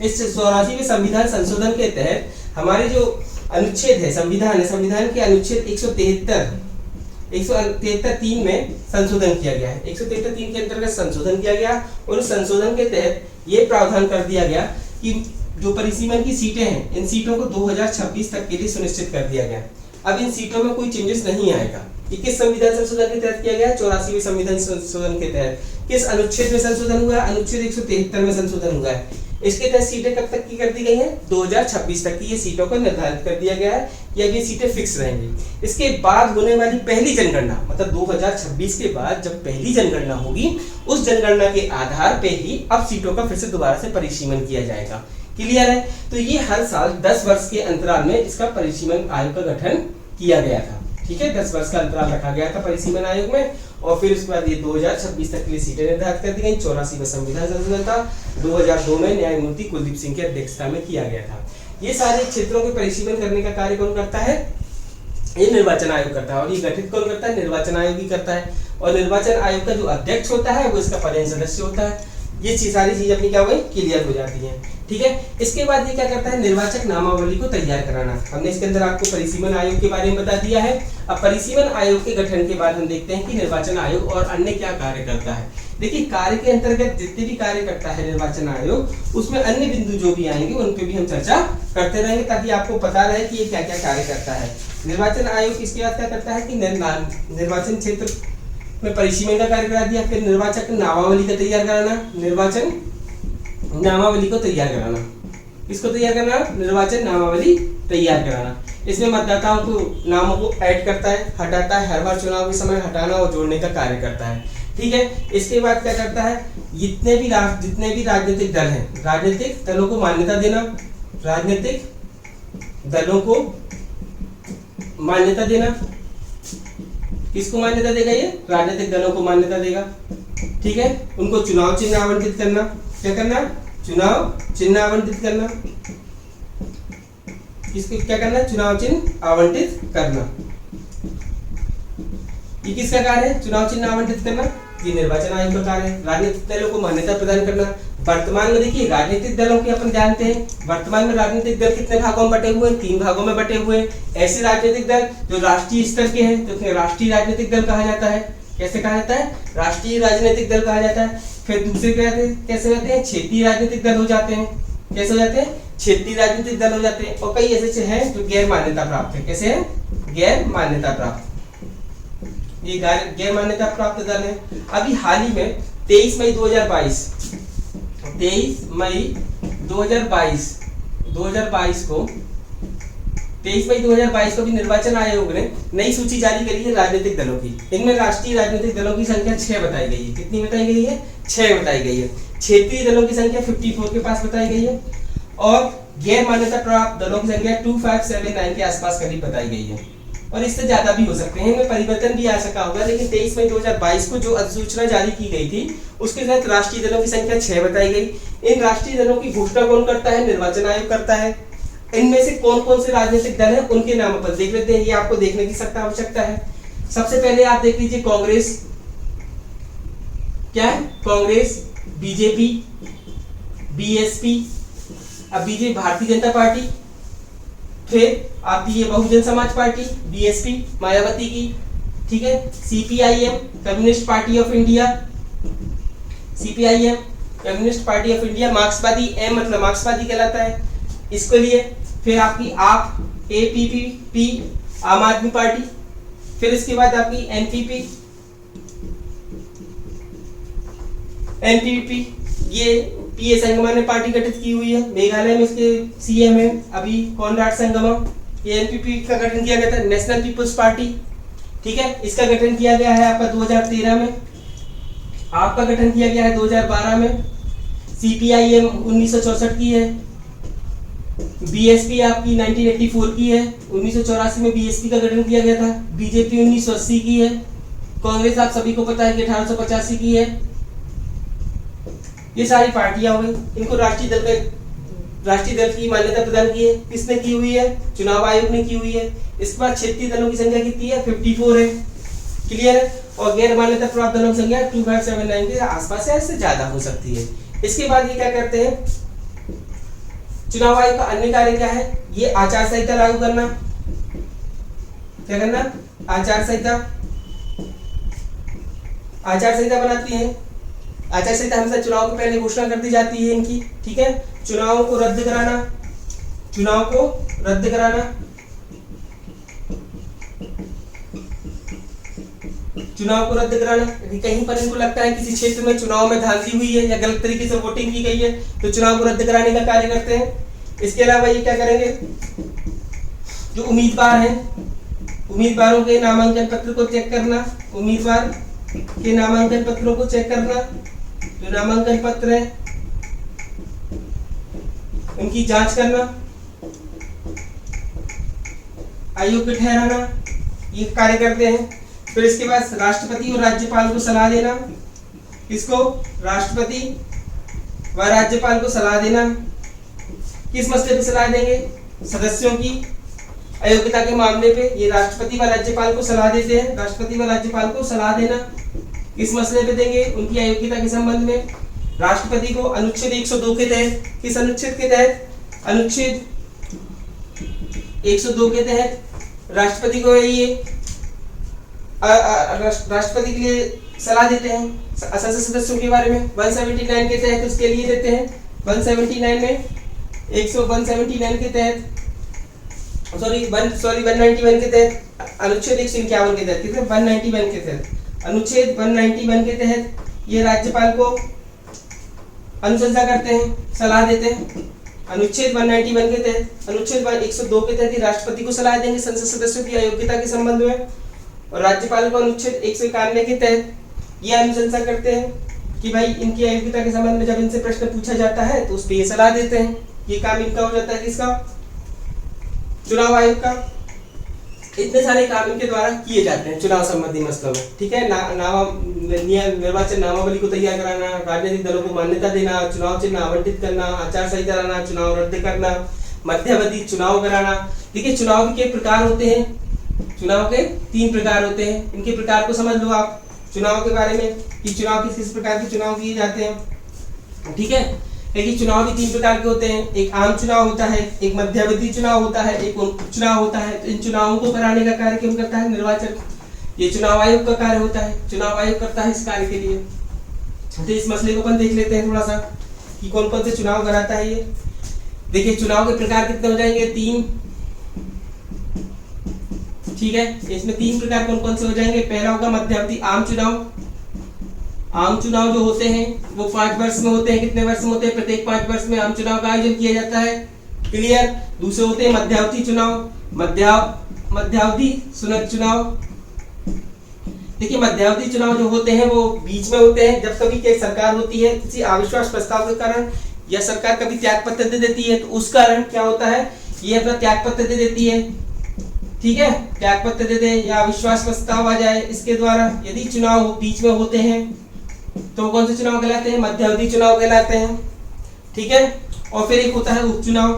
इस 84वें संविधान संशोधन के तहत हमारे जो अनुच्छेद है, संविधान है, संविधान के अनुच्छेद 173(3) में संशोधन किया गया है। 173(3) के अंतर्गत संशोधन किया गया और उस संशोधन के तहत ये प्रावधान कर दिया गया कि जो परिसीमन की सीटें हैं, इन सीटों को 2026 तक के लिए सुनिश्चित कर दिया गया। अब इन सीटों में कोई चेंजेस नहीं आएगा। ये किस संविधान संशोधन के तहत किया गया? 84वें संविधान संशोधन के तहत। किस अनुच्छेद में संशोधन हुआ है? अनुच्छेद 173 में संशोधन हुआ है। इसके तहत सीटें कब तक की कर दी गई हैं? 2026 तक की ये सीटों को निर्धारित कर दिया गया है कि अब ये सीटें फिक्स रहेंगी। इसके बाद होने वाली पहली जनगणना, मतलब 2026 के बाद जब पहली जनगणना होगी, उस जनगणना के आधार पे ही अब सीटों का फिर से दोबारा से परिसीमन किया जाएगा। क्लियर है? तो ये हर साल 10 वर्ष के अंतराल में इसका परिसीमन आयोग का गठन किया गया था। ठीक है, 10 वर्ष का अंतराल रखा गया था परिसीमन आयोग में, और फिर उसके बाद ये 2026 तक के लिए सीटें निर्धारित कर दी गई। 84वां संविधान संशोधन था 2002 में न्यायमूर्ति कुलदीप सिंह की अध्यक्षता में किया गया था। ये सारे क्षेत्रों के परिसीमन करने का कार्य कौन करता है? ये निर्वाचन आयोग करता है। और ये गठित कौन करता है? निर्वाचन आयोग ही करता है। और निर्वाचन आयोग का जो अध्यक्ष होता है वो इसका पदेन सदस्य होता है। ये सारी चीज अपनी क्या हो गई? क्लियर हो जाती है। ठीक है, इसके बाद ये क्या करता है? निर्वाचक नामावली को तैयार कराना। हमने इसके अंदर आपको परिसीमन आयोग के बारे में बता दिया है। अब परिसीमन आयोग के गठन के बाद हम देखते हैं कि निर्वाचन आयोग और अन्य क्या कार्य करता है। देखिए, कार्य के अंतर्गत जितने भी कार्य करता है निर्वाचन आयोग, उसमें अन्य बिंदु जो भी आएंगे उन पे भी हम चर्चा करते रहेंगे, ताकि आपको पता रहे कि ये क्या क्या कार्य करता है। निर्वाचन आयोग इसके बाद क्या करता है कि निर्वाचन क्षेत्र में परिसीमन का कार्य करा दिया, फिर निर्वाचक नामावली का तैयार कराना, निर्वाचन नामावली को तैयार कराना। किसको तैयार करना? निर्वाचन नामावली तैयार कराना। इसमें मतदाताओं को नामों को ऐड करता है, हटाता है, हर बार चुनाव के समय हटाना और जोड़ने का कार्य करता है। ठीक है, इसके बाद क्या करता है? जितने भी राजनीतिक दल हैं, राजनीतिक दलों को मान्यता देना, राजनीतिक दलों को मान्यता देना। किसको मान्यता देगा? ये राजनीतिक दलों को मान्यता देगा। ठीक है, उनको चुनाव चिन्ह आवंटित करना। क्या करना? चुनाव चिन्ह आवंटित करना। किसको क्या करना? चुनाव चिन्ह आवंटित करना। ये किसका कार्य है? चुनाव चिन्ह आवंटित करना। ये निर्वाचन आयोग का कार्य है। राजनीतिक दलों को मान्यता प्रदान करना। वर्तमान में देखिए राजनीतिक दलों की अपन जानते हैं, वर्तमान में राजनीतिक दल कितने भागों में बटे हुए हैं? 3 भागों में बटे हुए हैं। ऐसे राजनीतिक दल जो राष्ट्रीय स्तर के हैं तो राष्ट्रीय राजनीतिक दल कहा जाता है। कैसे कहा जाता है? राष्ट्रीय राजनीतिक दल कहा जाता है। फिर दूसरे कैसे होते हैं? क्षेत्रीय राजनीतिक दल हो जाते हैं। कैसे हो जाते हैं? क्षेत्रीय राजनीतिक दल हो जाते हैं। और कई ऐसे हैं जो गैर मान्यता प्राप्त है। कैसे है? गैर मान्यता प्राप्त। ये गैर मान्यता प्राप्त दल है। अभी हाल ही में 23 मई 2022 को भी निर्वाचन आयोग ने नई सूची जारी करी है राजनीतिक दलों की। इनमें राष्ट्रीय राजनीतिक दलों की संख्या 6 बताई गई है। कितनी बताई गई है? 6 बताई गई है। क्षेत्रीय दलों की संख्या 54 के पास बताई गई है, और गैर मान्यता प्राप्त दलों की संख्या 2579 के आसपास करीब बताई गई है, और इससे ज्यादा भी हो सकते हैं। इनमें परिवर्तन भी आ सका होगा, लेकिन 23 मई 2022 को जो अधिसूचना जारी की गई थी उसके तहत राष्ट्रीय दलों की संख्या 6 बताई गई। इन राष्ट्रीय दलों की घोषणा कौन करता है? निर्वाचन आयोग करता है। इनमें से कौन कौन से राजनीतिक दल हैं उनके नामों पर देख लेते हैं। ये आपको देखने की सख्त आवश्यकता है। सबसे पहले आप देख लीजिए कांग्रेस। क्या है? कांग्रेस, बीजेपी, बीएसपी, अब बीजेपी भारतीय जनता पार्टी, फिर आती है बहुजन समाज पार्टी बीएसपी मायावती की। ठीक है, CPIM communist party of India, CPIM communist party of India, मार्क्सवादी, एम मतलब मार्क्सवादी कहलाता है इसके लिए। फिर आपकी आप एपीपी आम आदमी पार्टी, फिर इसके बाद आपकी एनपीपी ये पीए संगमा ने पार्टी गठित की हुई है। मेघालय में इसके सीएम है अभी कॉनराड संगमा। ये एनपीपी का गठन किया गया था, नेशनल पीपल्स पार्टी। ठीक है, इसका गठन किया गया है आपका 2013 में, आपका गठन किया गया है 2012 में। सीपीआईएम 1964 की है, बीएसपी आपकी 1984 की है, 1984 में बीएसपी का गठन किया गया था। बीजेपी 1980 की है। कांग्रेस आप सभी को पता है कि 1885 की है। ये सारी पार्टियां हो गई। इनको राष्ट्रीय दल की मान्यता प्रदान की है। किसने की हुई है? चुनाव आयोग ने की हुई है। इसके बाद क्षेत्रीय दलों की संख्या कितनी है? 54 है। क्लियर है? और गैर मान्यता प्राप्त दलों की संख्या 2579 के आसपास है, इससे ज्यादा हो सकती है। इसके बाद ये क्या करते हैं? चुनाव आयोग का अन्य कार्य क्या है? ये आचार संहिता लागू करना। क्या करना? आचार संहिता बनाती है। आचार संहिता हमेशा चुनाव के पहले घोषणा कर दी जाती है इनकी। ठीक है, चुनाव को रद्द कराना, चुनाव को रद्द कराना। यदि कहीं पर इनको लगता है किसी क्षेत्र में चुनाव में धांधली हुई है या गलत तरीके से वोटिंग की गई है तो चुनाव को रद्द कराने का कार्य करते हैं। इसके अलावा ये क्या करेंगे, जो उम्मीदवार हैं उम्मीदवारों के नामांकन पत्र को चेक करना, उम्मीदवार के नामांकन पत्रों को चेक करना, जो नामांकन पत्र है उनकी जांच करना, अयोग्य ठहराना, ये कार्य करते हैं। फिर इसके बाद राष्ट्रपति और राज्यपाल को सलाह देना, इसको राष्ट्रपति व राज्यपाल को सलाह देना। किस मसले पे सलाह देंगे, सदस्यों की अयोग्यता के मामले पे ये राष्ट्रपति व राज्यपाल को सलाह देते हैं। राष्ट्रपति व राज्यपाल को सलाह देना किस मसले पे देंगे, उनकी अयोग्यता के संबंध में। राष्ट्रपति को अनुच्छेद 102 के तहत, किस अनुच्छेद के तहत, अनुच्छेद 102 के तहत राष्ट्रपति को ये राष्ट्रपति के लिए सलाह देते हैं संसद सदस्यों के बारे में। 179 के तहत उसके लिए देते हैं। 179 में 179 के तहत 191 के तहत, अनुच्छेद 151 के तहत, कितने 191 के तहत, अनुच्छेद 191 के तहत ये राज्यपाल को अनुशंसा करते हैं, सलाह देते हैं। अनुच्छेद 191 के तहत, अनुच्छेद 102 के तहत राष्ट्रपति को सलाह देंगे संसद सदस्यों की अयोग्यता के संबंध में, और राज्यपाल को अनुच्छेद 191 के तहत ये अनुशंसा करते हैं कि भाई इनकी अयोग्यता के संबंध में जब इनसे प्रश्न पूछा जाता है तो उस पर ये सलाह देते हैं। ये काम इनका हो जाता है, किसका, चुनाव आयोग का। इतने सारे काम इनके द्वारा किए जाते हैं चुनाव संबंधी मसलों में, ठीक है। निर्वाचन नामावली को तैयार कराना, राजनीतिक दलों को मान्यता देना, चुनाव चिन्ह आवंटित करना, आचार संहिता लाना, चुनाव रद्द करना, मध्यावधि चुनाव कराना। देखिए चुनाव के प्रकार होते हैं, चुनाव के 3 प्रकार होते हैं। इनके प्रकार को समझ लो आप चुनाव के बारे में कि चुनाव किस किस प्रकार के चुनाव किए जाते हैं, ठीक है। देखिए चुनाव भी 3 प्रकार के होते हैं, एक आम चुनाव होता है, एक मध्यावधि चुनाव होता है, एक उपचुनाव होता है। तो इन चुनावों को कराने का कार्य कौन करता है, निर्वाचन, ये चुनाव आयोग का कार्य होता है, चुनाव आयोग करता है इस कार्य के लिए। तो इस मसले को अपन देख लेते हैं थोड़ा सा कि कौन कौन से चुनाव कराता है ये। देखिए चुनाव के प्रकार कितने हो जाएंगे, 3, ठीक है। इसमें 3 प्रकार कौन कौन से हो जाएंगे। पहला होगा मध्यावधि आम चुनाव। आम चुनाव जो होते हैं वो 5 वर्ष में होते हैं। कितने वर्ष में होते हैं, प्रत्येक 5 वर्ष में आम चुनाव का आयोजन किया जाता है, क्लियर। दूसरे होते हैं मध्यावधि चुनाव, मध्यावधि चुनाव। देखिए मध्यावधि चुनाव जो होते हैं वो बीच में होते हैं, जब कभी कोई सरकार होती है किसी अविश्वास प्रस्ताव के कारण, या सरकार कभी त्याग पत्र दे देती है, तो उस कारण क्या होता है, ये अपना त्याग पत्र दे देती है, ठीक है। त्याग पत्र दे दे या अविश्वास प्रस्ताव आ जाए, इसके द्वारा यदि चुनाव बीच में होते हैं तो कौन से चुनाव कहलाते हैं, मध्यावधि चुनाव कहलाते हैं, ठीक है। और फिर एक होता है उपचुनाव।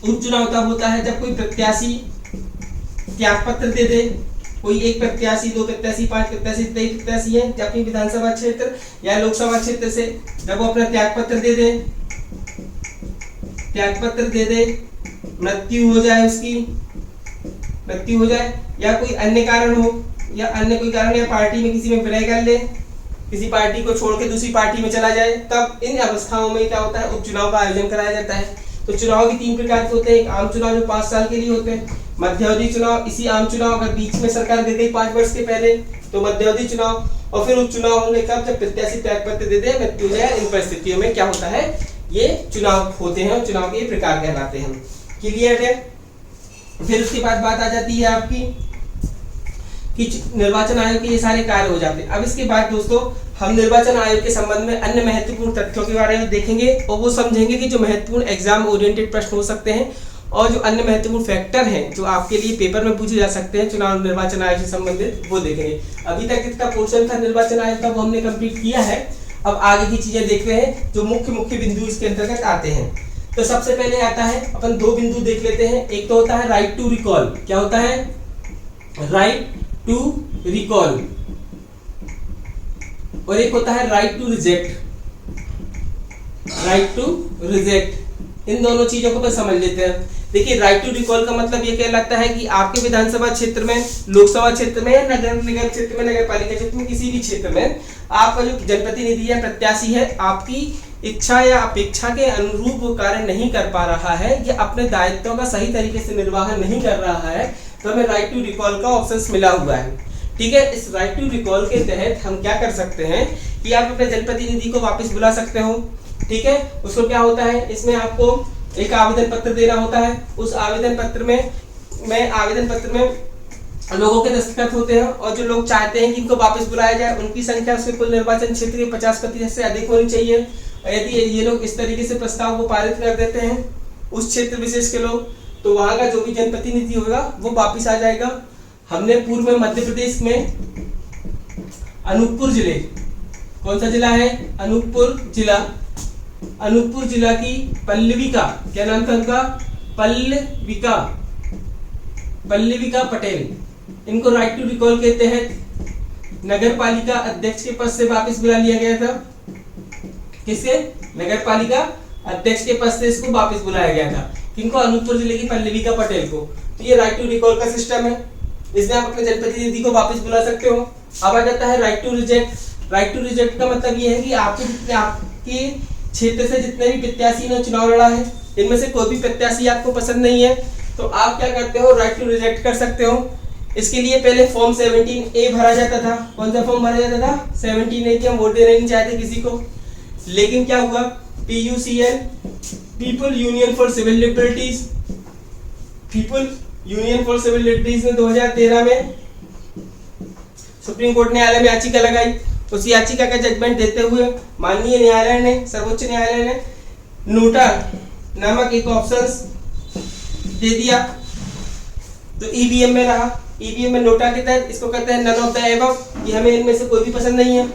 उपचुनाव तब होता है जब कोई प्रत्याशी त्याग पत्र दे दे, कोई एक प्रत्याशी, 2 प्रत्याशी, 5 प्रत्याशी, 23 प्रत्याशी है अपनी विधानसभा क्षेत्र या लोकसभा क्षेत्र से, जब वो अपना त्याग पत्र दे दे, त्याग पत्र दे दे, मृत्यु हो जाए, उसकी मृत्यु हो जाए या कोई अन्य कारण हो, या अन्य कोई कारण, या पार्टी में किसी में विलय कर ले, किसी पार्टी को छोड़ के दूसरी पार्टी में चला जाए, तब इन अवस्थाओं में क्या होता है, उपचुनाव का आयोजन कराया जाता है। तो चुनाव भी 3 प्रकार के होते हैं। एक आम चुनाव जो 5 साल के लिए होते हैं, मध्यावधि चुनाव, इसी आम चुनाव अगर बीच में सरकार दे गई 5 वर्ष के पहले तो मध्यावधि चुनाव, और फिर उपचुनाव होंगे कब, जब प्रत्याशी त्याग पत्र दे दे, मृत्यु हो जाए। इन परिस्थितियों में क्या होता है, ये चुनाव होते हैं और चुनाव के प्रकार कहलाते हैं, क्लियर है। फिर उसके बाद बात आ जाती है आपकी कि निर्वाचन आयोग के ये सारे कार्य हो जाते हैं। अब इसके बाद दोस्तों हम निर्वाचन आयोग के संबंध में अन्य महत्वपूर्ण तथ्यों के बारे में देखेंगे और वो समझेंगे कि जो महत्वपूर्ण एग्जाम ओरिएंटेड प्रश्न हो सकते हैं और जो अन्य महत्वपूर्ण फैक्टर हैं जो आपके लिए पेपर में पूछे जा सकते हैं चुनाव निर्वाचन आयोग से संबंधित, वो देखेंगे। अभी तक इसका पोर्शन था निर्वाचन आयोग का, वो हमने कंप्लीट किया है। अब आगे की चीजें देख रहे हैं जो मुख्य बिंदु इसके अंतर्गत आते हैं। तो सबसे पहले आता है, अपन 2 बिंदु देख लेते हैं। एक तो होता है राइट टू रिकॉल। क्या होता है, राइट टू रिकॉल, और एक होता है right to reject. Right to reject, इन दोनों चीजों को अपन समझ लेते हैं। देखिए राइट टू रिकॉल का मतलब ये कहलाता है कि आपके विधानसभा क्षेत्र में, लोकसभा क्षेत्र में, नगर निगम क्षेत्र में, नगर पालिका क्षेत्र में, किसी भी क्षेत्र में आपका जो जनप्रतिनिधि या प्रत्याशी है आपकी इच्छा या अपेक्षा के अनुरूप वो कार्य नहीं कर पा रहा है या अपने दायित्वों का सही तरीके से निर्वाह नहीं कर रहा है, तो हमें राइट टू रिकॉल का ऑप्शन मिला हुआ है, ठीक है, इस राइट टू रिकॉल के तहत हम क्या कर सकते हैं कि आप अपने जनप्रतिनिधि को वापस बुला सकते हो। ठीक है, उसको क्या होता है, इसमें आपको एक आवेदन पत्र देना होता है। उस आवेदन पत्र में लोगों के दस्तखत होते हैं और जो लोग चाहते हैं कि इनको वापस बुलाया जाए उनकी संख्या उसके कुल निर्वाचन क्षेत्र के 50% से अधिक होनी चाहिए। यदि ये लोग इस तरीके से प्रस्ताव को पारित कर देते हैं उस क्षेत्र विशेष के लोग, तो वहां का जो भी जनप्रतिनिधि होगा वो वापिस आ जाएगा। हमने पूर्व में मध्य प्रदेश में अनूपपुर जिले, कौन सा जिला है, अनूपपुर जिला की पल्लविका, क्या नाम था उनका, पल्लविका पटेल, इनको राइट टू रिकॉल के तहत नगर पालिका अध्यक्ष के पद से वापस बुला लिया गया था। किसके, नगर पालिका अध्यक्ष के पद से इसको वापस बुलाया गया था। किनको, अनूपपुर जिले की पल्लविका पटेल को। तो ये राइट टू रिकॉल का सिस्टम है, इसमें आप अपने जनप्रतिनिधि को वापस बुला सकते हो। अब आ जाता है right to reject. Right to reject का मतलब ये है कि आपके क्षेत्र से जितने भी प्रत्याशी ने चुनाव लड़ा है इनमें से कोई भी प्रत्याशी आपको पसंद नहीं है तो आप क्या करते हो, राइट टू रिजेक्ट कर सकते हो। इसके लिए पहले फॉर्म 17A भरा जाता था। कौन सा फॉर्म भरा जाता था, 17A की हम वोट देना नहीं चाहते किसी को। लेकिन क्या हुआ, PUCL, people union for civil liberties, ने 2013 में सुप्रीम कोर्ट न्यायालय में याचिका लगाई। उस याचिका का जजमेंट देते हुए माननीय न्यायालय ने, सर्वोच्च न्यायालय ने नोटा नामक एक ऑप्शन दे दिया। तो ईवीएम में रहा, ईवीएम में नोटा के तहत इसको कहते हैं नन ऑफ द एबव, कि हमें इनमें से कोई भी पसंद नहीं है।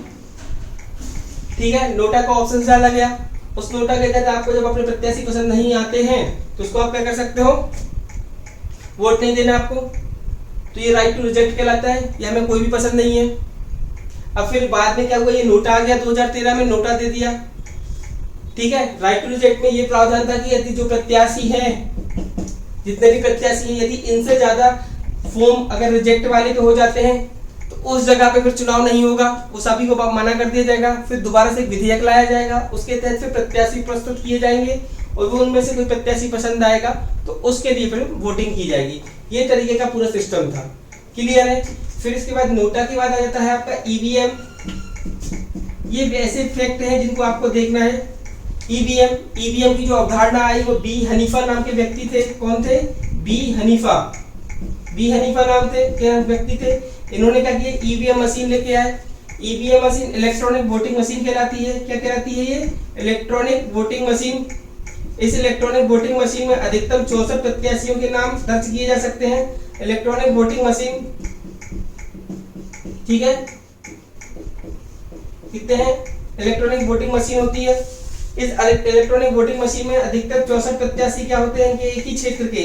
ठीक है, नोटा का ऑप्शन डाला गया। उस नोटा के तहत आपको जब अपने प्रत्याशी पसंद नहीं आते हैं तो उसको आप क्या कर सकते हो, वोट नहीं देना आपको। तो ये राइट टू रिजेक्ट कहलाता है, ये हमें कोई भी पसंद नहीं है। अब फिर बाद में क्या हुआ, ये नोटा आ गया 2013 में, नोटा दे दिया। ठीक है, राइट टू रिजेक्ट में ये प्रावधान था कि यदि जो प्रत्याशी हैं, जितने भी प्रत्याशी हैं, यदि इनसे ज्यादा फॉर्म अगर रिजेक्ट वाले के हो जाते हैं तो उस जगह पे फिर चुनाव नहीं होगा, वो सभी को मना कर दिया जाएगा। फिर दोबारा से विधेयक लाया जाएगा, उसके तहत फिर प्रत्याशी प्रस्तुत किए जाएंगे और वो उनमें से कोई प्रत्याशी पसंद आएगा तो उसके लिए फिर वोटिंग की जाएगी। ये तरीके का पूरा सिस्टम था। क्लियर है। फिर इसके बाद नोटा के बाद आ जाता है आपका ईवीएम। ये ऐसे फैक्ट हैं जिनको आपको देखना है। ईवीएम की जो अवधारणा आई वो बी हनीफा नाम के व्यक्ति थे। कौन थे, बी हनीफा नाम थे क्या व्यक्ति थे। इन्होंने क्या किया, ईवीएम मशीन लेके आए। EVM machine electronic voting machine कहलाती है। क्या कहलाती है ये, इलेक्ट्रॉनिक वोटिंग मशीन। इस इलेक्ट्रॉनिक वोटिंग मशीन में अधिकतम 64 प्रत्याशियों के नाम दर्ज किए जा सकते हैं। इलेक्ट्रॉनिक वोटिंग मशीन, ठीक है, कितने हैं, इलेक्ट्रॉनिक वोटिंग मशीन होती है। इस इलेक्ट्रॉनिक वोटिंग मशीन में अधिकतम 64 प्रत्याशी क्या होते हैं कि एक ही क्षेत्र के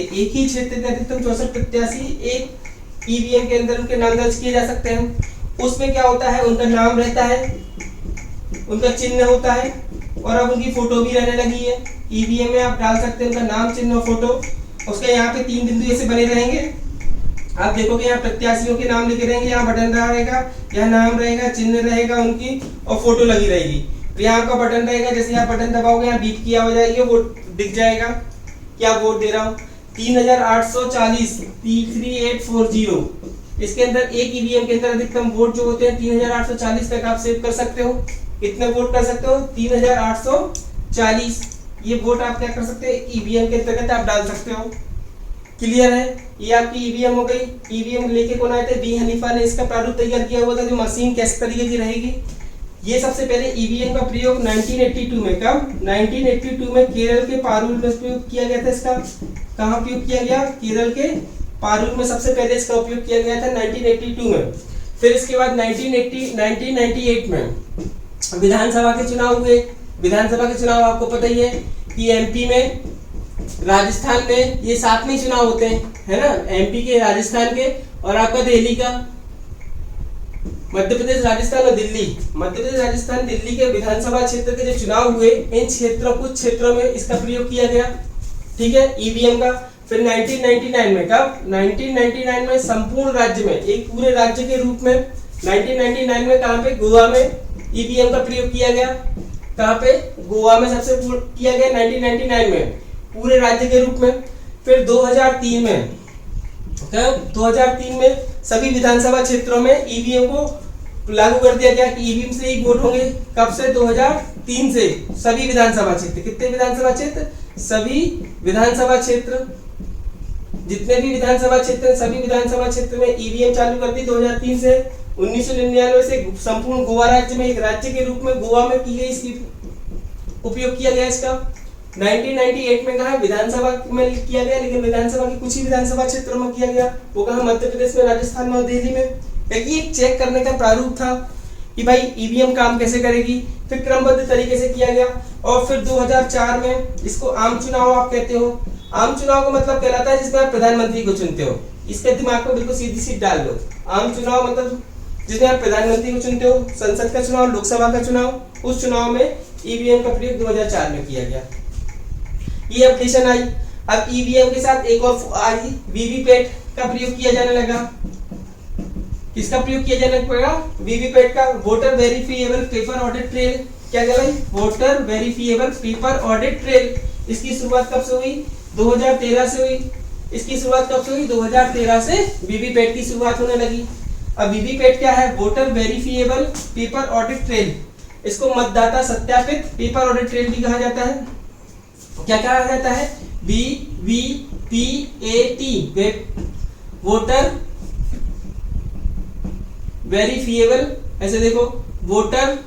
अधिकतम 64 प्रत्याशी एक ईवीएम के अंदर उनके नाम दर्ज किए जा सकते हैं। उसमें क्या होता है, उनका नाम रहता है, उनका चिन्ह होता है और अब उनकी फोटो भी रहने लगी है। ईवीएम में आप डाल सकते हैं उनका नाम, चिन्ह और फोटो। उसके यहाँ पे 3 बिंदु ऐसे बने रहेंगे। आप देखोगे यहाँ प्रत्याशियों के नाम लिखे रहेंगे, यहाँ बटन रहेगा, यहाँ नाम रहेगा, चिन्ह रहेगा उनकी और फोटो लगी रहेगी। तो यहाँ आपका बटन रहेगा, जैसे यहाँ बटन दबाओगे यहाँ बीप की आवाज आएगी, वो दिख जाएगा क्या वोट दे रहा हूँ। 3840 3840। इसके अंदर एक ईवीएम के अंदर अधिकतम वोट जो होते हैं 3840 तक आप सेव कर सकते हो। कितने वोट कर सकते हो, 3840। ये वोट आप क्या कर सकते हैं, ईवीएम के अंतर्गत आप डाल सकते हो। क्लियर है। ये आपकी ईवीएम हो गई। ईवीएम लेके कौन आए थे, बी हनीफा ने इसका प्रारूप तैयार किया हुआ था, जो मशीन किस तरीके की रहेगी। ये सबसे पहले ईवीएम का प्रयोग 1982 में, कब, 1982 में केरल के पारूल में प्रयोग किया गया था। इसका कहाँ उपयोग किया गया, केरल के पारूल में सबसे पहले इसका उपयोग किया गया था 1982 में। फिर इसके बाद 1998 में विधानसभा के चुनाव हुए। विधानसभा के चुनाव आपको पता ही है कि एमपी में, राजस्थान में ये साथ में चुनाव होते हैं, है ना, एमपी के, राजस्थान के और आपका दिल्ली का। मध्य प्रदेश, राजस्थान और दिल्ली, मध्य प्रदेश, राजस्थान, दिल्ली के विधानसभा क्षेत्र के जो चुनाव हुए, इन क्षेत्रों, कुछ क्षेत्रों में इसका प्रयोग किया गया। ठीक है, ईवीएम का। फिर 1999 में, कब, 1999 में संपूर्ण राज्य में, एक पूरे राज्य के रूप में 1999 में कहाँ पे, गोवा में ईवीएम का प्रयोग किया गया। कहाँ पे, गोवा में सबसे किया गया 1999 में पूरे राज्य के रूप में। फिर 2003 में कब 2003 में सभी विधानसभा क्षेत्रों में ईवीएम को लागू कर दिया गया कि ईवीएम से ही वोट होंगे। कब से? 2003 से सभी विधानसभा क्षेत्र। कितने विधानसभा क्षेत्र? सभी विधानसभा क्षेत्र, जितने भी विधानसभा क्षेत्र हैं सभी विधानसभा क्षेत्र में ईवीएम चालू कर दी 2003 से। 1999 से संपूर्ण गोवा राज्य में एक राज्य के रूप में गोवा में की गई, इसकी उपयोग किया गया इसका। 1998 में कहा विधानसभा में किया गया, लेकिन विधानसभा के कुछ ही विधानसभा क्षेत्रों में किया गया। वो कहा मध्य प्रदेश में, राजस्थान में और दिल्ली में। एक चेक करने का प्रारूप था कि भाई ईवीएम काम कैसे करेगी, फिर क्रमबद्ध तरीके से किया गया। और फिर 2004 में इसको आम चुनाव आप कहते हो। आम चुनाव का मतलब कहलाता है जिसमें आप प्रधानमंत्री को चुनते हो। इसके दिमाग में बिल्कुल सीधी सी डाल दो। आम चुनाव मतलब जिसमें आप प्रधानमंत्री को चुनते हो, संसद का चुनाव, लोकसभा का चुनाव। उस चुनाव में ईवीएम का प्रयोग 2004 में किया गया। ये अपडेशन आई। अब ईवीएम के साथ एक और आई, वीवीपैट का प्रयोग किया जाने लगा। किसका प्रयोग किया जाने लगा? वीवीपैट का, voter verifiable paper audit trail. क्या कहलाए? Voter verifiable paper audit trail. इसकी शुरुआत कब से हुई? 2013 से हुई। इसकी शुरुआत कब से हुई? 2013 से वीवीपैट की शुरुआत होने लगी। अब वीवीपैट क्या है? Voter verifiable paper audit trail. इसको मतदाता सत्यापित पेपर ऑडिट ट्रेल भी कहा जाता है। क्या कहा जाता है? VVPAT, voter verifiable. ऐसे देखो, voter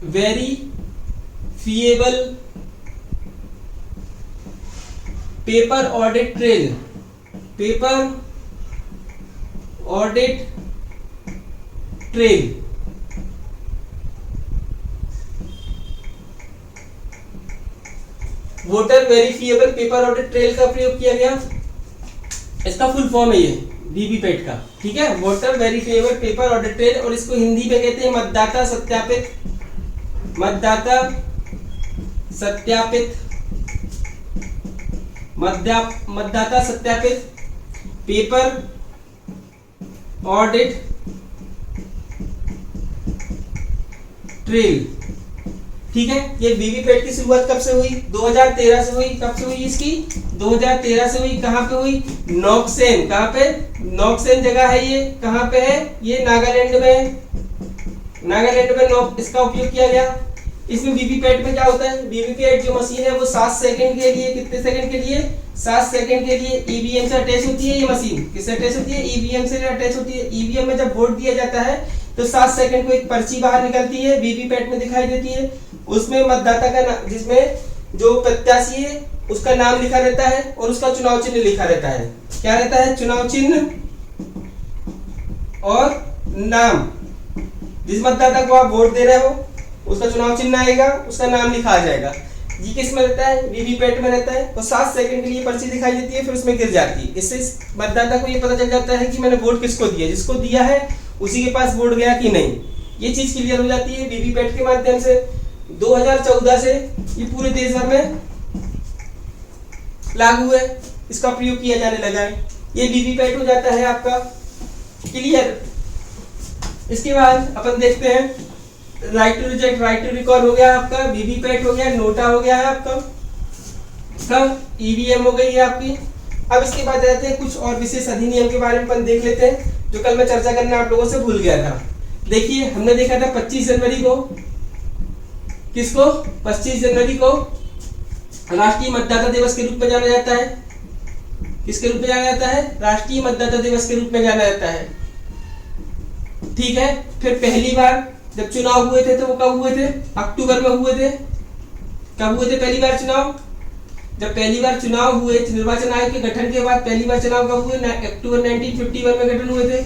verifiable paper audit trail, paper audit trail. Voter verifiable paper audit trail का प्रयोग किया गया। इसका फुल फॉर्म है ये वीवीपैट का, ठीक है, voter verifiable paper audit trail. और इसको हिंदी में कहते हैं मतदाता सत्यापित, मतदाता सत्यापित, मतदाता सत्यापित पेपर ऑडिट ट्रेल। ठीक है, ये वीवीपैट की शुरुआत कब से हुई? 2013 से हुई। कब से हुई इसकी? 2013 से हुई। कहाँ पे हुई? नोकसेन। कहाँ पे? नोकसेन जगह है ये। कहाँ पे है ये? नागालैंड में। नागालैंड में इसका उपयोग किया गया। इसमें वीवीपैट में क्या होता है? वीवीपैट जो मशीन है वो 7 सेकंड के लिए, कितने सेकंड के लिए? 7 सेकंड के लिए ईवीएम से अटैच होती है। ये मशीन किससे अटैच होती है? ईवीएम से अटैच होती है। ईवीएम में जब वोट दिया जाता है तो 7 सेकंड को एक पर्ची बाहर निकलती है, वीवीपैट में दिखाई देती है। उसमें मतदाता का नाम, जिसमें जो प्रत्याशी है उसका नाम लिखा रहता है और उसका चुनाव चिन्ह लिखा रहता है। क्या रहता है? चुनाव चिन्ह और नाम। जिस मतदाता को आप वोट दे रहे हो उसका चुनाव चिन्ह आएगा, उसका नाम लिखा आ जाएगा। ये किस में रहता है? वीवीपैट में रहता है। और 7 सेकंड के लिए पर्ची दिखाई देती है, फिर उसमें गिर जाती है। इससे मतदाता को ये पता चल जाता है कि मैंने वोट किसको दिया। जिसको दिया है उसी के पास वोट गया कि नहीं, ये चीज क्लियर हो जाती है वीवीपैट के माध्यम से। 2014 से ये पूरे देश भर में लागू है, इसका प्रयोग किया जाने लगा है। ये वीवीपैट हो जाता है आपका क्लियर। इसके बाद अपन देखते हैं right to reject, right to recall हो गया आपका, वीवीपैट हो गया, नोटा हो गया है आपका, सब ईवीएम हो गई है आपकी। अब इसके बाद रहते हैं कुछ और विशेष अधिनियम के बारे में अपन देख लेते हैं, जो कल मैं चर्चा करना आप लोगों से भूल गया था। देखिए, हमने देखा था 25 जनवरी को, किसको? 25 जनवरी को राष्ट्रीय मतदाता दिवस के रूप में जाना जाता है। किसके रूप में जाना जाता है? राष्ट्रीय मतदाता दिवस के रूप में जाना जाता है। ठीक है, फिर पहली बार जब चुनाव हुए थे तो वो कब हुए थे? अक्टूबर में हुए थे। कब हुए थे पहली बार चुनाव? जब पहली बार चुनाव हुए, निर्वाचन आयोग के गठन के बाद पहली बार चुनाव कब हुए? अक्टूबर 1951 में गठन हुए थे।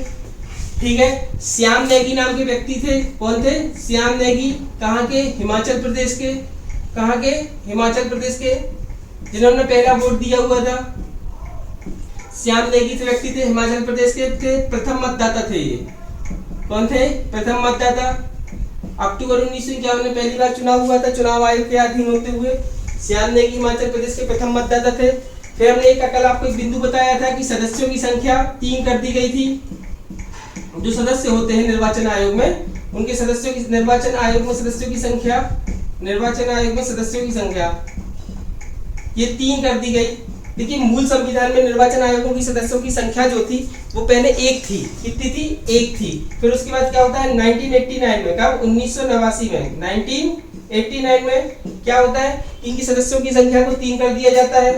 ठीक है, श्याम नेगी नाम के व्यक्ति थे। कौन थे? श्याम नेगी। कहाँ के? हिमाचल प्रदेश के। कहाँ के? हिमाचल प्रदेश के, जिन्होंने पहला वोट दिया हुआ था। श्याम नेगी से व्यक्ति थे, हिमाचल प्रदेश के थे, प्रथम मतदाता थे ये। कौन थे? प्रथम मतदाता। अक्टूबर 1951 में पहली बार चुनाव हुआ था, चुनाव आयोग के अधीन होते हुए। श्याम नेगी हिमाचल प्रदेश के प्रथम मतदाता थे। फिर हमने एक कल आपको एक बिंदु बताया था कि सदस्यों की संख्या 3 कर दी गई थी। जो सदस्य होते हैं निर्वाचन आयोग में, उनके सदस्यों की, निर्वाचन आयोग में सदस्यों की संख्या, निर्वाचन आयोग में सदस्यों की संख्या ये 3 कर दी गई। देखिए मूल संविधान में निर्वाचन आयोगों की सदस्यों की संख्या जो थी वो पहले 1 थी। कितनी थी? 1 थी। फिर उसके बाद क्या होता है 1989 में, कब? 1989 में, 1989 में क्या होता है, इनकी सदस्यों की संख्या को 3 कर दिया जाता है।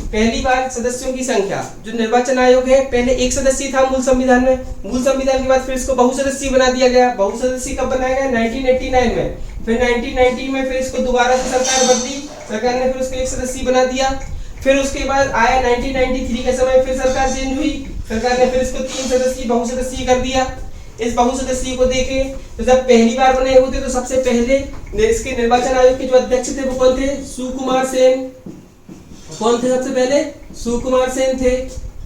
पहली बार सदस्यों की संख्या, जो निर्वाचन आयोग है पहले 1 सदस्यीय था मूल संविधान में, मूल संविधान के बाद फिर इसको बहुसदस्यीय बना दिया गया। बहुसदस्यीय कब बनाया गया? 1989 में। फिर 1990 में फिर इसको दोबारा से सरकार बदली, सरकार ने फिर उसको 1 सदस्यीय बना दिया। फिर उसके बाद आया 1993 के समय, फिर सरकार चेंज हुई, सरकार ने फिर इसको 3 सदस्यीय बहुसदस्यीय कर दिया। इस बहुसदस्यीय को देखें तो जब पहली बार बने होते तो सबसे पहले इसके निर्वाचन आयोग के जो अध्यक्ष थे वो कौन थे? सुकुमार सेन। कौन थे सबसे पहले? सुकुमार सेन थे,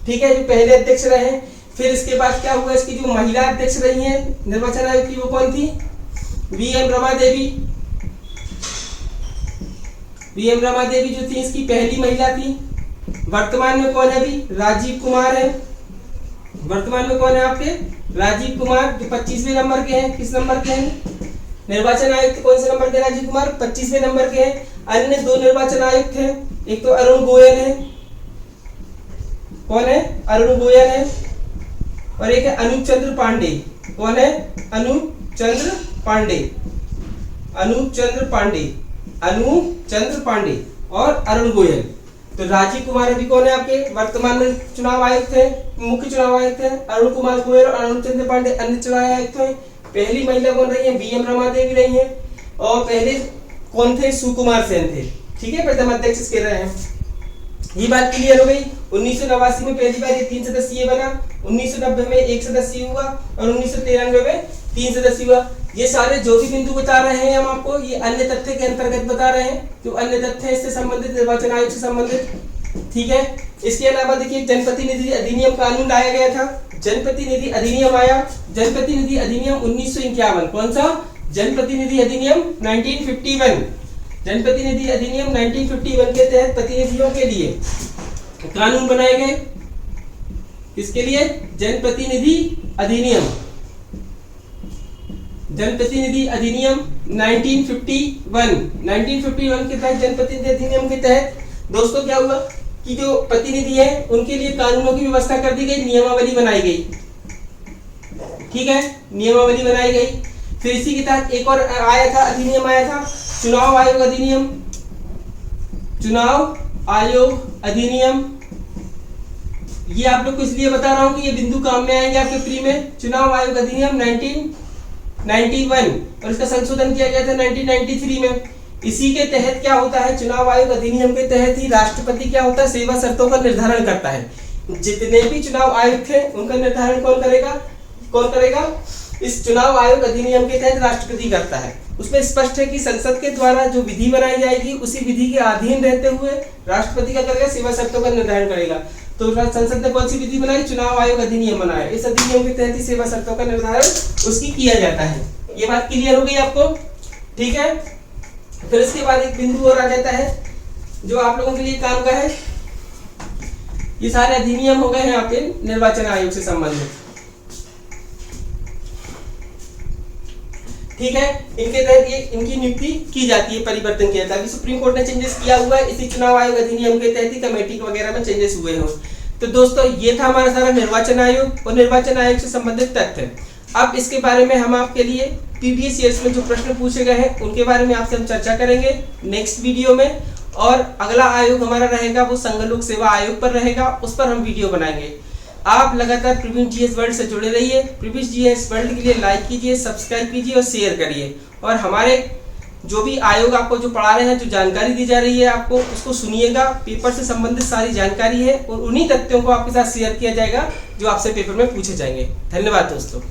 ठीक है, जो पहले अध्यक्ष रहे। फिर इसके बाद क्या हुआ, इसकी जो महिला अध्यक्ष रही हैं निर्वाचन आयोग की वो कौन थी? वी.एम. रमा देवी। वी.एम. रमा देवी जो थी इसकी पहली महिला थी। वर्तमान में कौन है अभी? राजीव कुमार है। वर्तमान में कौन है आपके? राजीव कुमार, जो 25वें नंबर के हैं। किस नंबर के हैं? निर्वाचन आयुक्त कौन से नंबर के? राजीव कुमार 25वें नंबर के हैं। अन्य 2 निर्वाचन आयुक्त हैं, एक तो अरुण गोयल है। कौन है? अरुण गोयल है। और एक है अनूप चंद्र पांडे। कौन है? अनूप चंद्र पांडे। अनूप चंद्र पांडे, अनूप चंद्र पांडे और अरुण गोयल। तो राजीव कुमार अभी कौन है आपके? वर्तमान में चुनाव आयुक्त है, मुख्य चुनाव आयुक्त है। अरुण कुमार गोयल और अनूप चंद्र पांडे अन्य चुनाव आयुक्त हैं। पहली महिला कौन रही है? वी.एम. रमा देवी रही है। और पहले कौन थे? सुकुमार सेन थे, ठीक है, प्रथम अध्यक्ष इसके रहे हैं। ये बात क्लियर हो गई। 1989 में पहली बार ये 3 सदस्यीय बना, 1990 में 1 सदस्यीय हुआ और 1993 में 3 सदस्यीय हुआ। ये सारे जो भी बिंदु बता रहे हैं हम आपको, ये अन्य तथ्य के अंतर्गत बता रहे हैं, जो अन्य तथ्य है इससे संबंधित, निर्वाचन आयोग से संबंधित, ठीक है। इसके अलावा देखिए जनप्रतिनिधि अधिनियम कानून लाया गया था। जनप्रतिनिधि अधिनियम आया, जनप्रतिनिधि अधिनियम 1951। कौन सा? जनप्रतिनिधि अधिनियम 1951। जनप्रतिनिधि अधिनियम 1951 के तहत प्रतिनिधियों के लिए कानून बनाए गए। किसके लिए? जनप्रतिनिधि अधिनियम। जनप्रतिनिधि अधिनियम 1951 के तहत, जनप्रतिनिधि अधिनियम के तहत दोस्तों क्या हुआ कि जो प्रतिनिधि है उनके लिए कानूनों की व्यवस्था कर दी गई, नियमावली बनाई गई, ठीक है, नियमावली बनाई गई। फिर इसी के तहत एक और आया था, अधिनियम आया था, चुनाव आयोग अधिनियम। चुनाव आयोग अधिनियम, ये आप लोग को इसलिए बता रहा हूं कि ये बिंदु काम में आएंगे आपके प्री में। चुनाव आयोग अधिनियम 1991 और इसका संशोधन किया गया था 1993 में। इसी के तहत क्या होता है, चुनाव आयोग अधिनियम के तहत ही राष्ट्रपति क्या होता है, सेवा शर्तों का निर्धारण करता है। जितने भी चुनाव आयुक्त हैं उनका निर्धारण कौन करेगा? कौन करेगा? इस चुनाव आयोग अधिनियम के तहत राष्ट्रपति करता है। उसमें स्पष्ट है कि संसद के द्वारा जो विधि बनाई जाएगी उसी विधि के अधीन रहते हुए राष्ट्रपति क्या करेगा? सेवा शर्तों का निर्धारण करेगा। तो संसद ने कौन सी विधि बनाई? चुनाव आयोग अधिनियम बनाया। इस अधिनियम के तहत ही सेवा शर्तों का निर्धारण उसकी किया जाता है। ये बात क्लियर हो गई आपको, ठीक है। फिर इसके बाद एक बिंदु और आ जाता है जो आप लोगों के लिए काम का है। ये सारे अधिनियम हो गए हैं यहाँ पे निर्वाचन आयोग से संबंधित, ठीक है। इनके तहत ये इनकी नियुक्ति की जाती है, परिवर्तन किया जाता है। सुप्रीम कोर्ट ने चेंजेस किया हुआ है, इसी चुनाव आयोग अधिनियम के तहत ही कमेटी वगैरह में चेंजेस हुए हैं। तो दोस्तों ये था हमारा सारा निर्वाचन आयोग और निर्वाचन आयोग से संबंधित तथ्य। अब इसके बारे में हम आपके लिए प्रीवियस ईयर्स में जो प्रश्न पूछे गए हैं उनके बारे में आपसे हम चर्चा करेंगे नेक्स्ट वीडियो में। और अगला आयोग हमारा रहेगा वो संघ लोक सेवा आयोग पर रहेगा, उस पर हम वीडियो बनाएंगे। आप लगातार प्रवीण जीएस वर्ल्ड से जुड़े रहिए। प्रवीण जीएस वर्ल्ड के लिए लाइक कीजिए, सब्सक्राइब कीजिए और शेयर करिए। और हमारे जो भी आयोग आपको जो पढ़ा रहे हैं, जो जानकारी दी जा रही है आपको, उसको सुनिएगा। पेपर से संबंधित सारी जानकारी है और उन्हीं तथ्यों को आपके साथ शेयर किया जाएगा जो आपसे पेपर में पूछे जाएंगे। धन्यवाद दोस्तों।